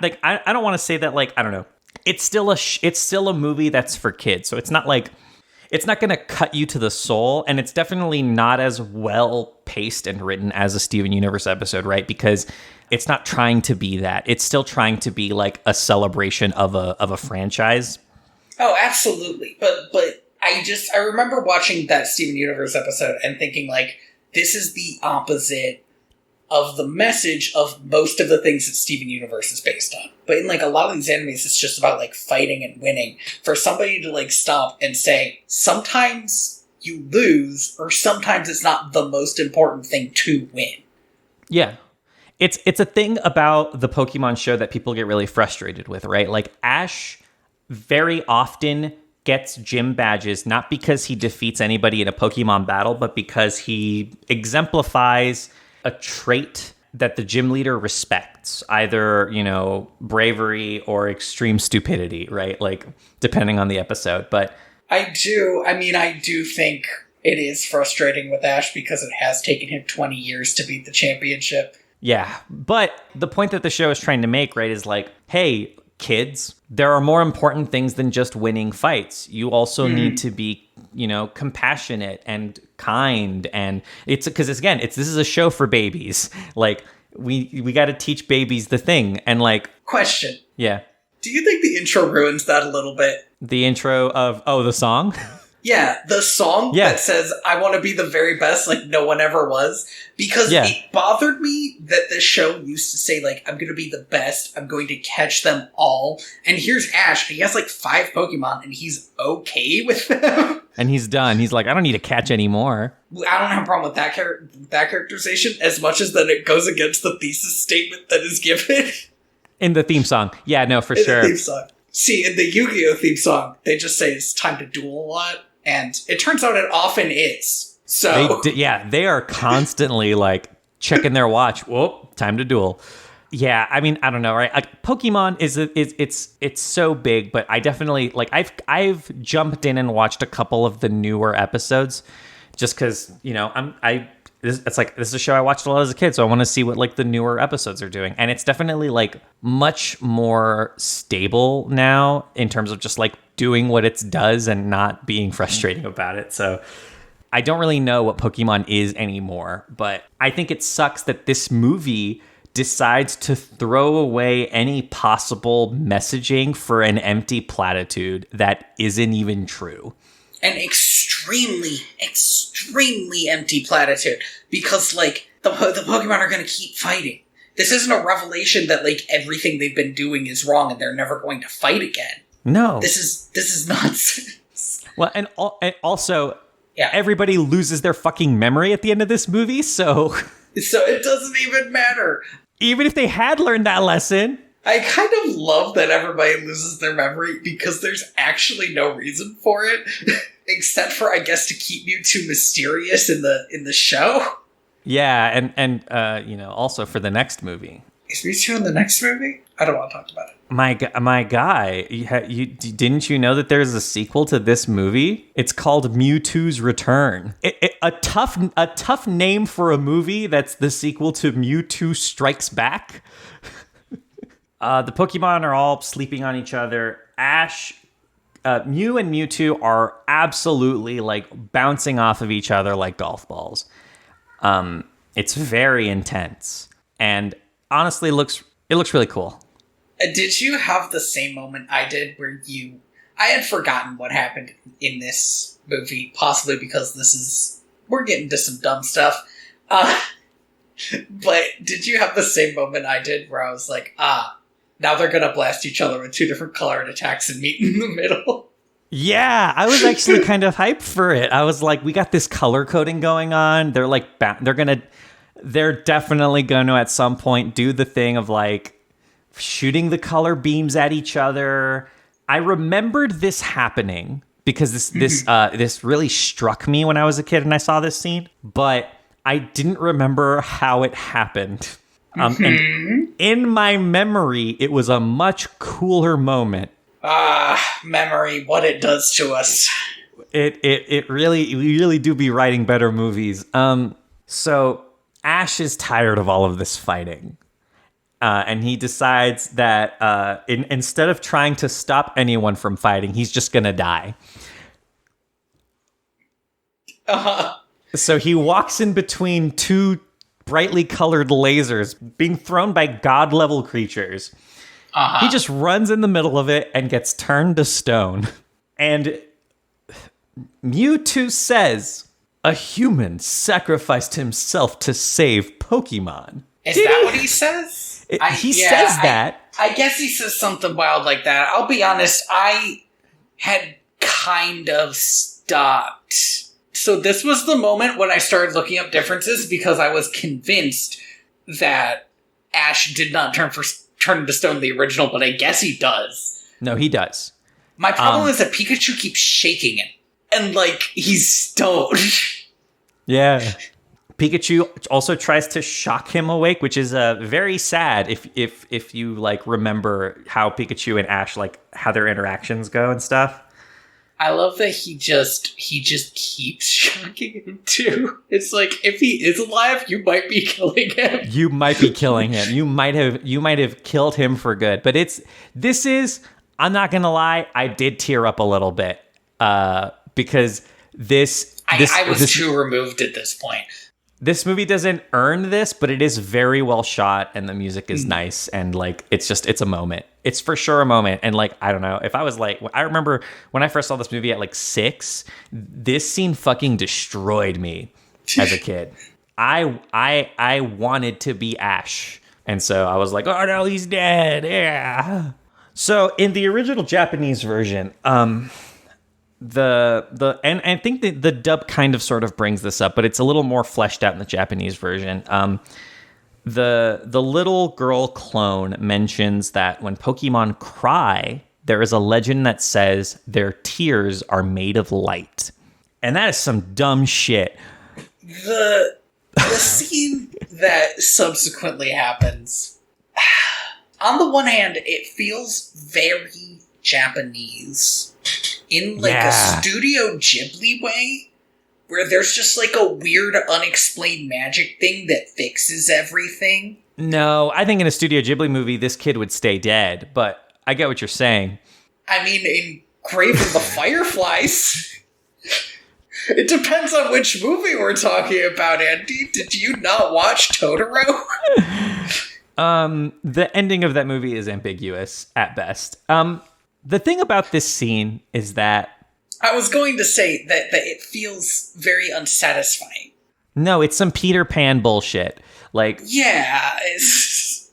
don't want to say that, like, I don't know. It's still a movie that's for kids. So it's not like, it's not going to cut you to the soul. And it's definitely not as well paced and written as a Steven Universe episode, right? Because it's not trying to be that. It's still trying to be like a celebration of a franchise. Oh, absolutely. But I remember watching that Steven Universe episode and thinking, like, this is the opposite of the message of most of the things that Steven Universe is based on. But in, like, a lot of these animes, it's just about, like, fighting and winning. For somebody to, like, stop and say, sometimes you lose, or sometimes it's not the most important thing to win. Yeah. It's a thing about the Pokemon show that people get really frustrated with, right? Like, Ash very often gets gym badges, not because he defeats anybody in a Pokemon battle, but because he exemplifies a trait that the gym leader respects, either, you know, bravery or extreme stupidity, right? Like, depending on the episode. But I do think it is frustrating with Ash because it has taken him 20 years to beat the championship. Yeah, but the point that the show is trying to make, right, is like, hey, kids, there are more important things than just winning fights. You also need to be, you know, compassionate and kind. And it's because, again, this is a show for babies. Like, we got to teach babies the thing. And like, question. Yeah. Do you think the intro ruins that a little bit? The intro of, the song? Yeah, the song that says, I want to be the very best, like no one ever was. Because it bothered me that the show used to say, like, I'm going to be the best, I'm going to catch them all. And here's Ash, he has like 5 Pokemon, and he's okay with them. And he's done. He's like, I don't need to catch anymore. I don't have a problem with that characterization, as much as that it goes against the thesis statement that is given. In the theme song. Yeah, no, for sure. In the theme song. See, in the Yu-Gi-Oh! Theme song, they just say it's time to duel a lot. And it turns out it often is. So they are constantly like checking their watch. Whoa, time to duel. Yeah, I mean, I don't know, right? Like, Pokemon it's so big, but I definitely like I've jumped in and watched a couple of the newer episodes, just because, you know, this is a show I watched a lot as a kid, so I want to see what like the newer episodes are doing, and it's definitely like much more stable now in terms of just like doing what it does and not being frustrating about it. So I don't really know what Pokemon is anymore, but I think it sucks that this movie decides to throw away any possible messaging for an empty platitude that isn't even true. An extremely, extremely empty platitude. Because, like, the Pokemon are going to keep fighting. This isn't a revelation that, like, everything they've been doing is wrong and they're never going to fight again. No. This is nonsense. Well, and also, everybody loses their fucking memory at the end of this movie, so... So it doesn't even matter. Even if they had learned that lesson. I kind of love that everybody loses their memory because there's actually no reason for it. Except for, I guess, to keep Mewtwo mysterious in the show. Yeah, and you know, also for the next movie. Is Mewtwo in the next movie? I don't want to talk about it. My guy, didn't you know that there's a sequel to this movie? It's called Mewtwo's Return. A tough name for a movie that's the sequel to Mewtwo Strikes Back. The Pokemon are all sleeping on each other. Ash, Mew and Mewtwo are absolutely like bouncing off of each other like golf balls. It's very intense, and honestly, it looks really cool. Did you have the same moment I did where I had forgotten what happened in this movie, possibly because we're getting to some dumb stuff. But did you have the same moment I did where I was like, now they're gonna blast each other with 2 different colored attacks and meet in the middle. Yeah, I was actually kind of hyped for it. I was like, we got this color coding going on. They're like, they're definitely going to at some point do the thing of like shooting the color beams at each other. I remembered this happening because this really struck me when I was a kid and I saw this scene, but I didn't remember how it happened. And in my memory, it was a much cooler moment. Memory, what it does to us. We really do be writing better movies. So Ash is tired of all of this fighting. And he decides that instead of trying to stop anyone from fighting, he's just going to die. So he walks in between 2 brightly colored lasers being thrown by god-level creatures. He just runs in the middle of it and gets turned to stone. And Mewtwo says, a human sacrificed himself to save Pokemon. Is that what he says? He says that. I guess he says something wild like that. I'll be honest, I had kind of stopped. So this was the moment when I started looking up differences because I was convinced that Ash did not turn into stone in the original, but I guess he does. No, he does. My problem is that Pikachu keeps shaking him. And, like, he's stoned. Yeah. Pikachu also tries to shock him awake, which is very sad if you, like, remember how Pikachu and Ash, like, how their interactions go and stuff. I love that he just keeps shocking him, too. It's like, if he is alive, you might be killing him. You might be killing him. You might have killed him for good. But I'm not going to lie, I did tear up a little bit. Because I was too removed at this point. This movie doesn't earn this, but it is very well shot, and the music is nice, and like it's a moment. It's for sure a moment, and like I don't know if I was like I remember when I first saw this movie at like 6, this scene fucking destroyed me as a kid. I wanted to be Ash, and so I was like, oh no, he's dead. Yeah. So in the original Japanese version, and I think that the dub kind of sort of brings this up, but it's a little more fleshed out in the Japanese version. The little girl clone mentions that when Pokemon cry, there is a legend that says their tears are made of light, and that is some dumb shit. The scene that subsequently happens, on the one hand, it feels very Japanese. In, like, a Studio Ghibli way, where there's just, like, a weird, unexplained magic thing that fixes everything. No, I think in a Studio Ghibli movie, this kid would stay dead, but I get what you're saying. I mean, in Grave of the Fireflies, it depends on which movie we're talking about, Andy. Did you not watch Totoro? The ending of that movie is ambiguous, at best. The thing about this scene is that... I was going to say that it feels very unsatisfying. No, it's some Peter Pan bullshit. Like... Yeah, it's...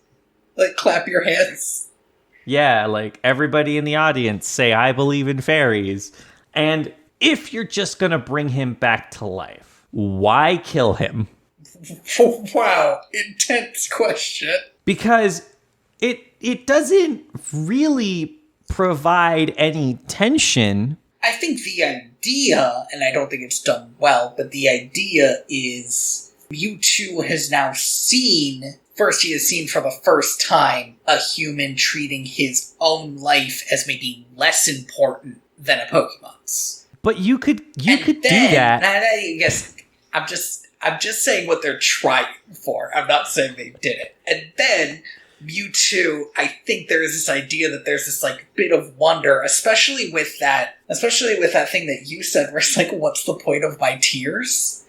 like, clap your hands. Yeah, like, everybody in the audience say, I believe in fairies. And if you're just gonna bring him back to life, why kill him? Wow, intense question. Because it doesn't really... provide any tension. I think the idea, and I don't think it's done well, but the idea is Mewtwo has now seen, first he has seen for the first time, a human treating his own life as maybe less important than a Pokemon's. But you could do that. I guess I'm just saying what they're trying for. I'm not saying they did it. And then Mewtwo, I think there is this idea that there's this like bit of wonder, especially with that thing that you said, where it's like, what's the point of my tears?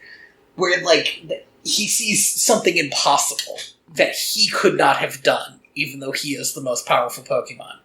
Where like he sees something impossible that he could not have done, even though he is the most powerful Pokemon.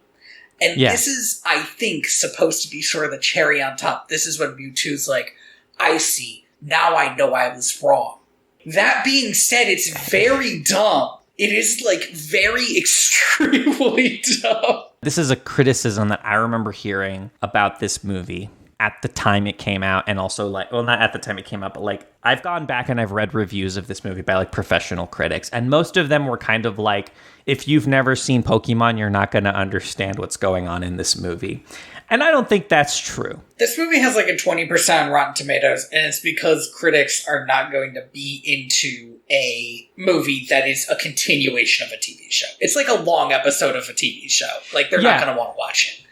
And This is, I think, supposed to be sort of the cherry on top. This is when Mewtwo's like, I see. Now I know I was wrong. That being said, it's very dumb. It is, like, very extremely dumb. This is a criticism that I remember hearing about this movie at the time it came out, and also, like, well, not at the time it came out, but, like, I've gone back and I've read reviews of this movie by, like, professional critics, and most of them were kind of like, if you've never seen Pokemon, you're not going to understand what's going on in this movie. And I don't think that's true. This movie has like a 20% on Rotten Tomatoes, and it's because critics are not going to be into a movie that is a continuation of a TV show. It's like a long episode of a TV show. Like, they're not going to want to watch it.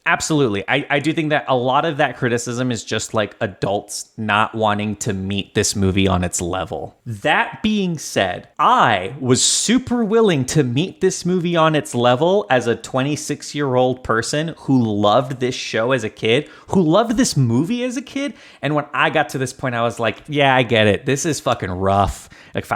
Absolutely. I do think that a lot of that criticism is just like adults not wanting to meet this movie on its level. That being said, I was super willing to meet this movie on its level as a 26-year-old person who loved this show as a kid, who loved this movie as a kid. And when I got to this point, I was like, yeah, I get it. This is fucking rough. Like, if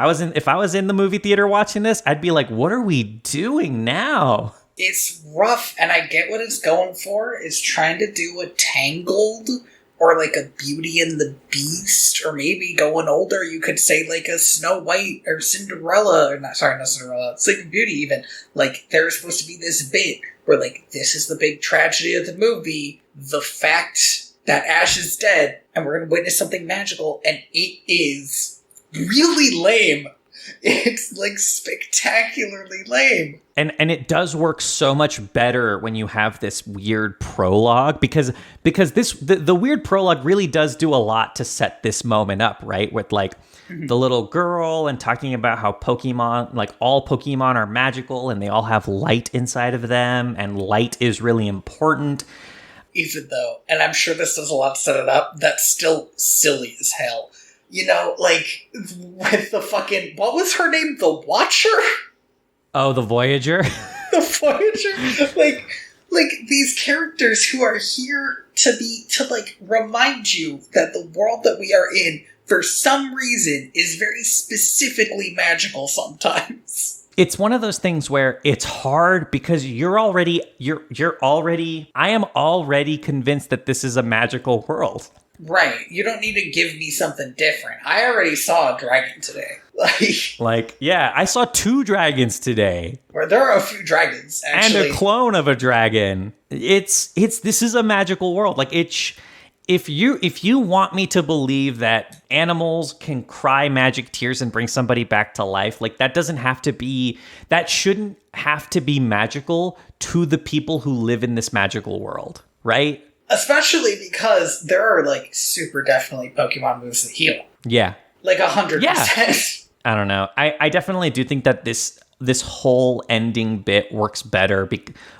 I was in the movie theater watching this, I'd be like, what are we doing now? It's rough, and I get what it's going for. It's trying to do a Tangled, or like a Beauty and the Beast, or maybe going older, you could say like a Snow White, or Cinderella, or not Cinderella, Sleeping Beauty even. Like, there's supposed to be this bit where, like, this is the big tragedy of the movie, the fact that Ash is dead, and we're going to witness something magical, and it is really lame. It's, like, spectacularly lame. And it does work so much better when you have this weird prologue, because the weird prologue really does do a lot to set this moment up, right? With, like, the little girl and talking about how Pokemon, like, all Pokemon are magical and they all have light inside of them, and light is really important. Even though, and I'm sure this does a lot to set it up, that's still silly as hell. You know, like, with the fucking, what was her name? The Watcher? Oh, the Voyager? The Voyager? Like, these characters who are here to, like, remind you that the world that we are in, for some reason, is very specifically magical sometimes. It's one of those things where it's hard because I am already convinced that this is a magical world. Right. You don't need to give me something different. I already saw a dragon today. Like, yeah, I saw 2 dragons today. Where there are a few dragons, actually. And a clone of a dragon. This is a magical world. Like, if you want me to believe that animals can cry magic tears and bring somebody back to life, like, that shouldn't have to be magical to the people who live in this magical world, right? Especially because there are, like, super definitely Pokemon moves that heal. Yeah. Like 100%. Yeah. I don't know. I definitely do think that this whole ending bit works better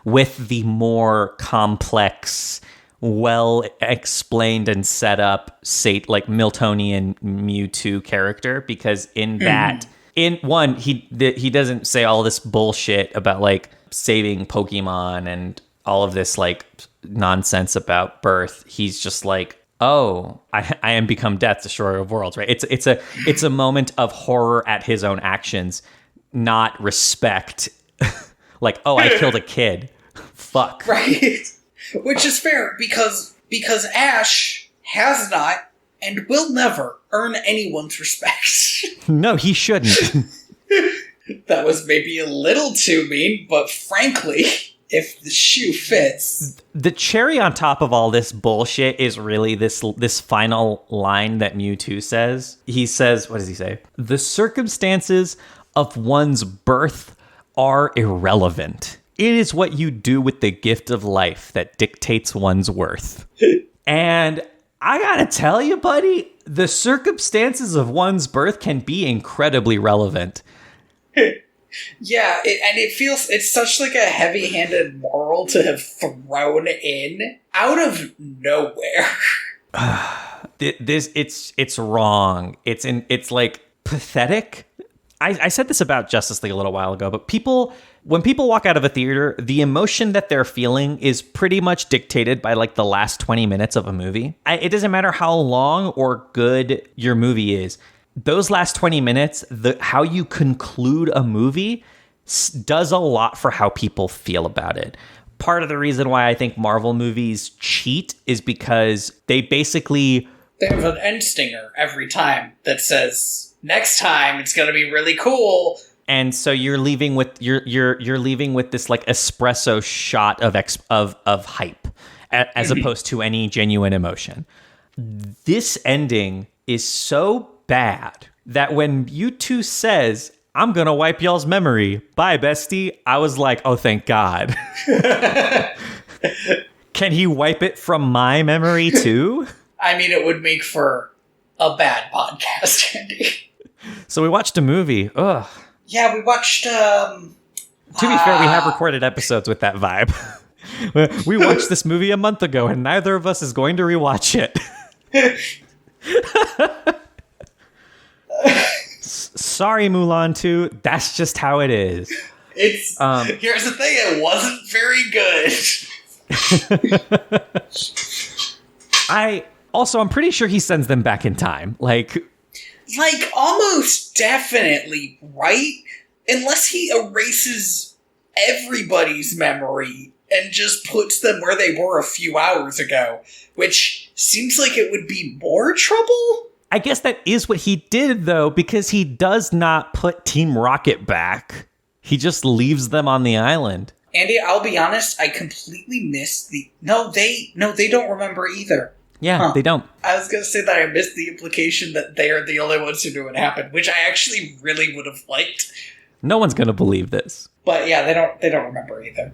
with the more complex, well-explained and set up, like, Miltonian Mewtwo character, because in that, in one, he doesn't say all this bullshit about, like, saving Pokemon and all of this, like, nonsense about birth. He's just like, oh, I am become death, destroyer of worlds, right? It's a moment of horror at his own actions, not respect. Like, oh, I killed a kid. Fuck. Right. Which is fair, because Ash has not and will never earn anyone's respect. No, he shouldn't. That was maybe a little too mean, but frankly, if the shoe fits. The cherry on top of all this bullshit is really this final line that Mewtwo says. He says, what does he say? The circumstances of one's birth are irrelevant. It is what you do with the gift of life that dictates one's worth. And I gotta tell you, buddy, the circumstances of one's birth can be incredibly relevant. Yeah, it's such like a heavy-handed moral to have thrown in out of nowhere. It's wrong. It's like pathetic. I said this about Justice League a little while ago, but when people walk out of a theater, the emotion that they're feeling is pretty much dictated by, like, the last 20 minutes of a movie. It doesn't matter how long or good your movie is. Those last 20 minutes, how you conclude a movie does a lot for how people feel about it. Part of the reason why I think Marvel movies cheat is because they have an end stinger every time that says, next time it's going to be really cool. And so you're leaving with you're leaving with this like espresso shot of hype as opposed to any genuine emotion. This ending is so bad that when Mewtwo says, "I'm gonna wipe y'all's memory, bye bestie," I was like, oh, thank God. Can he wipe it from my memory too? I mean, it would make for a bad podcast, Andy. So we watched a movie. Ugh. Yeah, we watched... To be fair, we have recorded episodes with that vibe. We watched this movie a month ago, and neither of us is going to rewatch it. Sorry, Mulan 2. That's just how it is. It's here's the thing, it wasn't very good. I'm pretty sure he sends them back in time. Like almost definitely, right? Unless he erases everybody's memory and just puts them where they were a few hours ago, which seems like it would be more trouble. I guess that is what he did, though, because he does not put Team Rocket back. He just leaves them on the island. Andy, I'll be honest, I completely missed the... No, they don't remember either. Yeah, they don't. I was going to say that I missed the implication that they are the only ones who knew what happened, which I actually really would have liked. No one's going to believe this. But yeah, they don't remember either.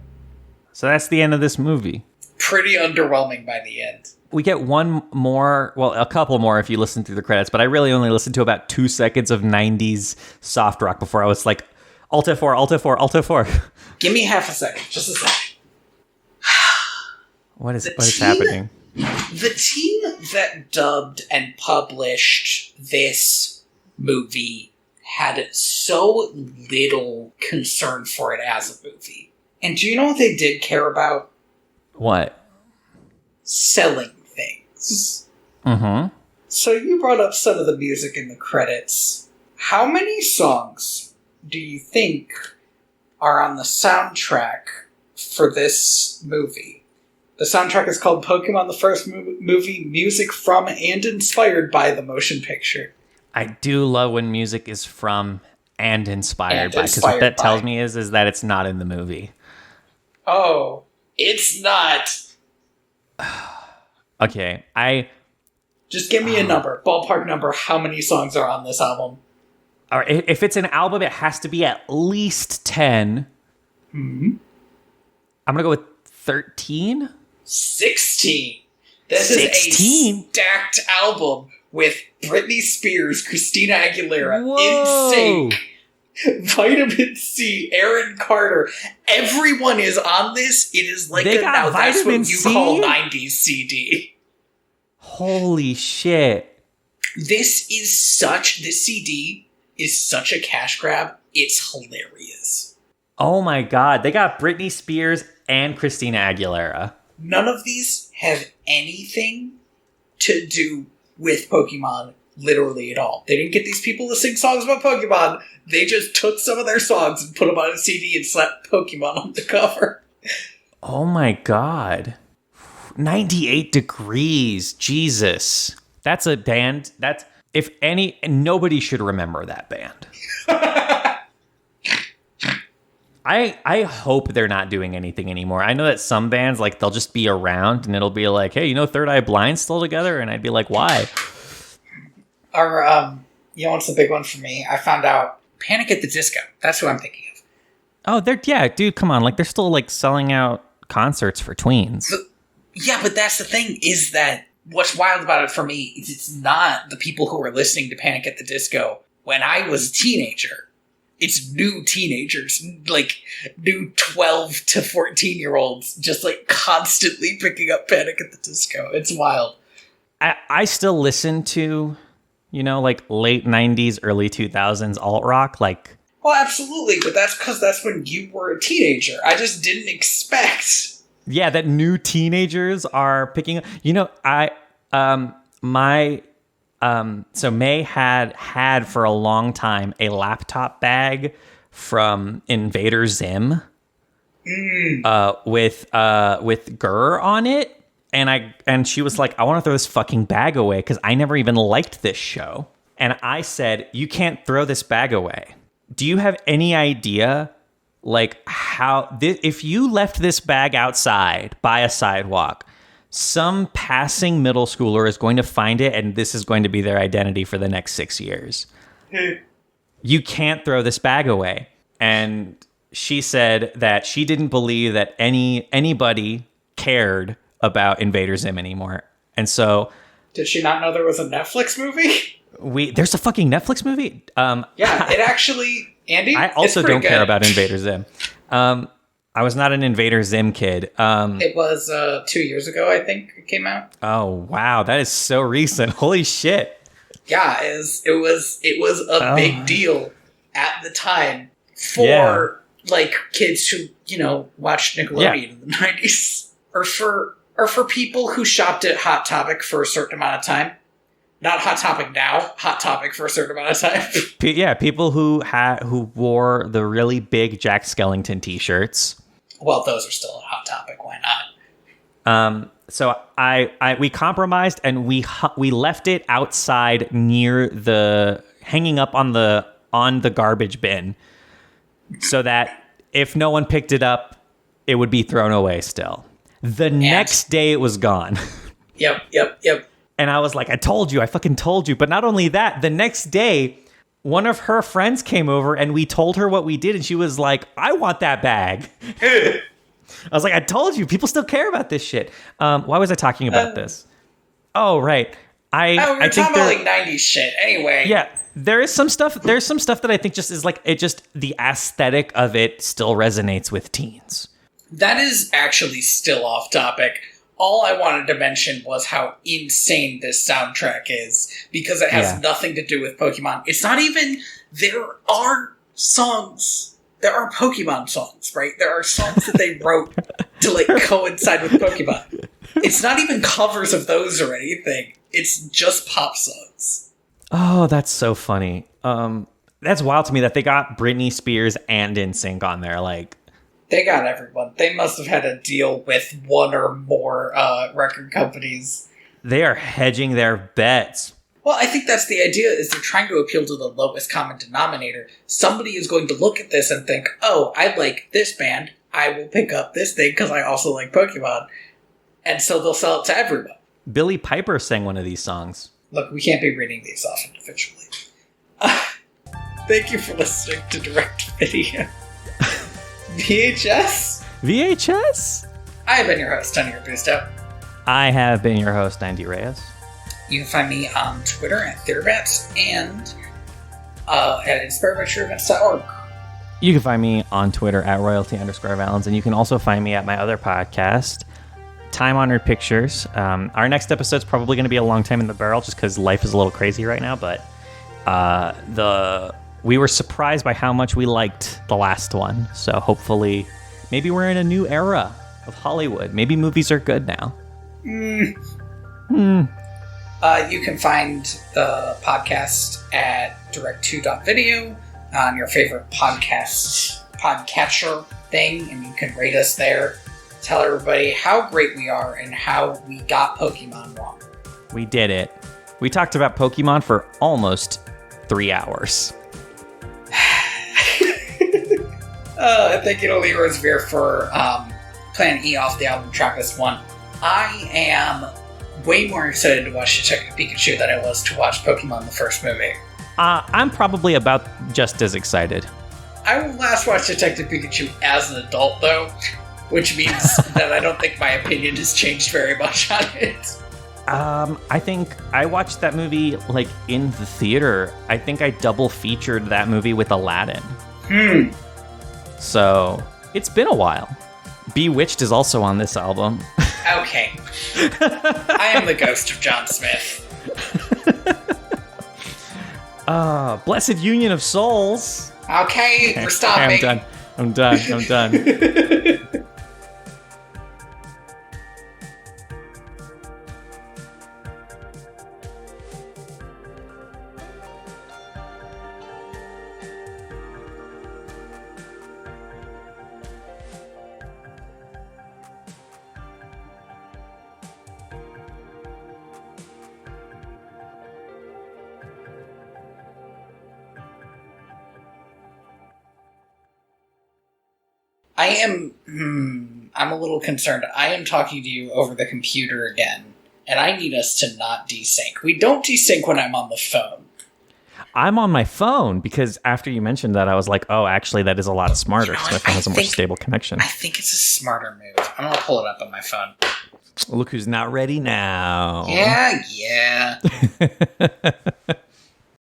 So that's the end of this movie. Pretty underwhelming by the end. We get one more, well, a couple more if you listen through the credits, but I really only listened to about 2 seconds of 90s soft rock before I was like, Alt F4, Alt F4, Alt F4. Give me half a second, just a second. What is happening? The team that dubbed and published this movie had so little concern for it as a movie. And do you know what they did care about? What? Selling things. Mm-hmm. So you brought up some of the music in the credits. How many songs do you think are on the soundtrack for this movie? The soundtrack is called Pokemon the First Movie, music from and inspired by the motion picture. I do love when music is from and inspired by, because what that tells me is that it's not in the movie. Oh, it's not. Okay, just give me a number, ballpark number. How many songs are on this album? All right, if it's an album, it has to be at least 10. Mm-hmm. I'm gonna go with 13. 16. This 16? is a stacked album with Britney Spears, Christina Aguilera, Whoa. NSYNC, Vitamin C, Aaron Carter. Everyone is on this. It is like now that's what you call 90s CD. Holy shit. This CD is such a cash grab. It's hilarious. Oh my God. They got Britney Spears and Christina Aguilera. None of these have anything to do with Pokemon literally at all. They didn't get these people to sing songs about Pokemon. They just took some of their songs and put them on a CD and slapped Pokemon on the cover. Oh my God. 98 Degrees. Jesus. That's a band. That's, if any, nobody should remember that band. I hope they're not doing anything anymore. I know that some bands, like, they'll just be around and it'll be like, hey, Third Eye Blind's still together? And I'd be like, why? Or, what's the big one for me? I found out Panic at the Disco. That's who I'm thinking of. Oh, dude, come on. Like, they're still, like, selling out concerts for tweens. But that's the thing, is that what's wild about it for me is it's not the people who are listening to Panic at the Disco when I was a teenager. It's new teenagers, like new 12 to 14-year-olds, just like constantly picking up Panic at the Disco. It's wild. I still listen to, like late 90s, early 2000s alt rock. Like, well, absolutely, but that's because that's when you were a teenager. I just didn't expect. Yeah, that new teenagers are picking up. So May had for a long time a laptop bag from Invader Zim with Gurr on it, and she was like, I want to throw this fucking bag away because I never even liked this show. And I said, you can't throw this bag away. Do you have any idea, like, how if you left this bag outside by a sidewalk, some passing middle schooler is going to find it, and this is going to be their identity for the next 6 years. You can't throw this bag away. And she said that she didn't believe that anybody cared about Invader Zim anymore. And so... Did she not know there was a Netflix movie? There's a fucking Netflix movie? Yeah, it actually... Andy, I also don't good. care about Invader Zim. I was not an Invader Zim kid. It was 2 years ago, I think, it came out. Oh, wow. That is so recent. Holy shit. Yeah, it was a big deal at the time for like kids who, watched Nickelodeon in the 90s. Or for people who shopped at Hot Topic for a certain amount of time. Not Hot Topic now, Hot Topic for a certain amount of time. Yeah, people who wore the really big Jack Skellington t-shirts. Well, those are still a Hot Topic, why not? So we compromised, and we left it outside near hanging up on the garbage bin, so that if no one picked it up, it would be thrown away still. The next day it was gone. Yep. And I was like, I fucking told you. But not only that, the next day, one of her friends came over and we told her what we did. And she was like, I want that bag. I was like, I told you, people still care about this shit. Why was I talking about this? Oh, right. We're talking about like 90s shit. Anyway. Yeah. There's some stuff that I think just is like, the aesthetic of it still resonates with teens. That is actually still off topic. All I wanted to mention was how insane this soundtrack is, because it has nothing to do with Pokemon. It's not even... There are songs. There are Pokemon songs, right? There are songs that they wrote to, like, coincide with Pokemon. It's not even covers of those or anything. It's just pop songs. Oh, that's so funny. That's wild to me that they got Britney Spears and NSYNC on there, like... They got everyone. They must have had a deal with one or more record companies. They are hedging their bets. Well, I think that's the idea, is they're trying to appeal to the lowest common denominator. Somebody is going to look at this and think, oh, I like this band. I will pick up this thing because I also like Pokemon. And so they'll sell it to everyone. Billy Piper sang one of these songs. Look, we can't be reading these off individually. Thank you for listening to Direct Video. VHS? I have been your host, Tony Robusto. I have been your host, Andy Reyes. You can find me on Twitter at TheaterBats and at inspiredbytrueevents.org. You can find me on Twitter at royalty_valens, and you can also find me at my other podcast, Time Honored Pictures. Our next episode's probably going to be a long time in the barrel just because life is a little crazy right now, but we were surprised by how much we liked the last one. So hopefully, maybe we're in a new era of Hollywood. Maybe movies are good now. You can find the podcast at directto.video on your favorite podcatcher thing, and you can rate us there. Tell everybody how great we are and how we got Pokemon wrong. We did it. We talked about Pokemon for almost 3 hours. Thank you to Lee Rosevere for playing E off the album Trappist 1. I am way more excited to watch Detective Pikachu than I was to watch Pokemon the first movie. I'm probably about just as excited. I will last watch Detective Pikachu as an adult, though, which means that I don't think my opinion has changed very much on it. I think I watched that movie, like, in the theater. I think I double featured that movie with Aladdin. So, it's been a while. Bewitched is also on this album. Okay. I am the ghost of John Smith. Blessed Union of Souls. Okay, we're stopping. I'm done. I am. I'm a little concerned. I am talking to you over the computer again, and I need us to not desync. We don't desync when I'm on the phone. I'm on my phone because after you mentioned that, I was like, oh, actually, that is a lot smarter because my phone has a more stable connection. I think it's a smarter move. I'm going to pull it up on my phone. Look who's not ready now. Yeah.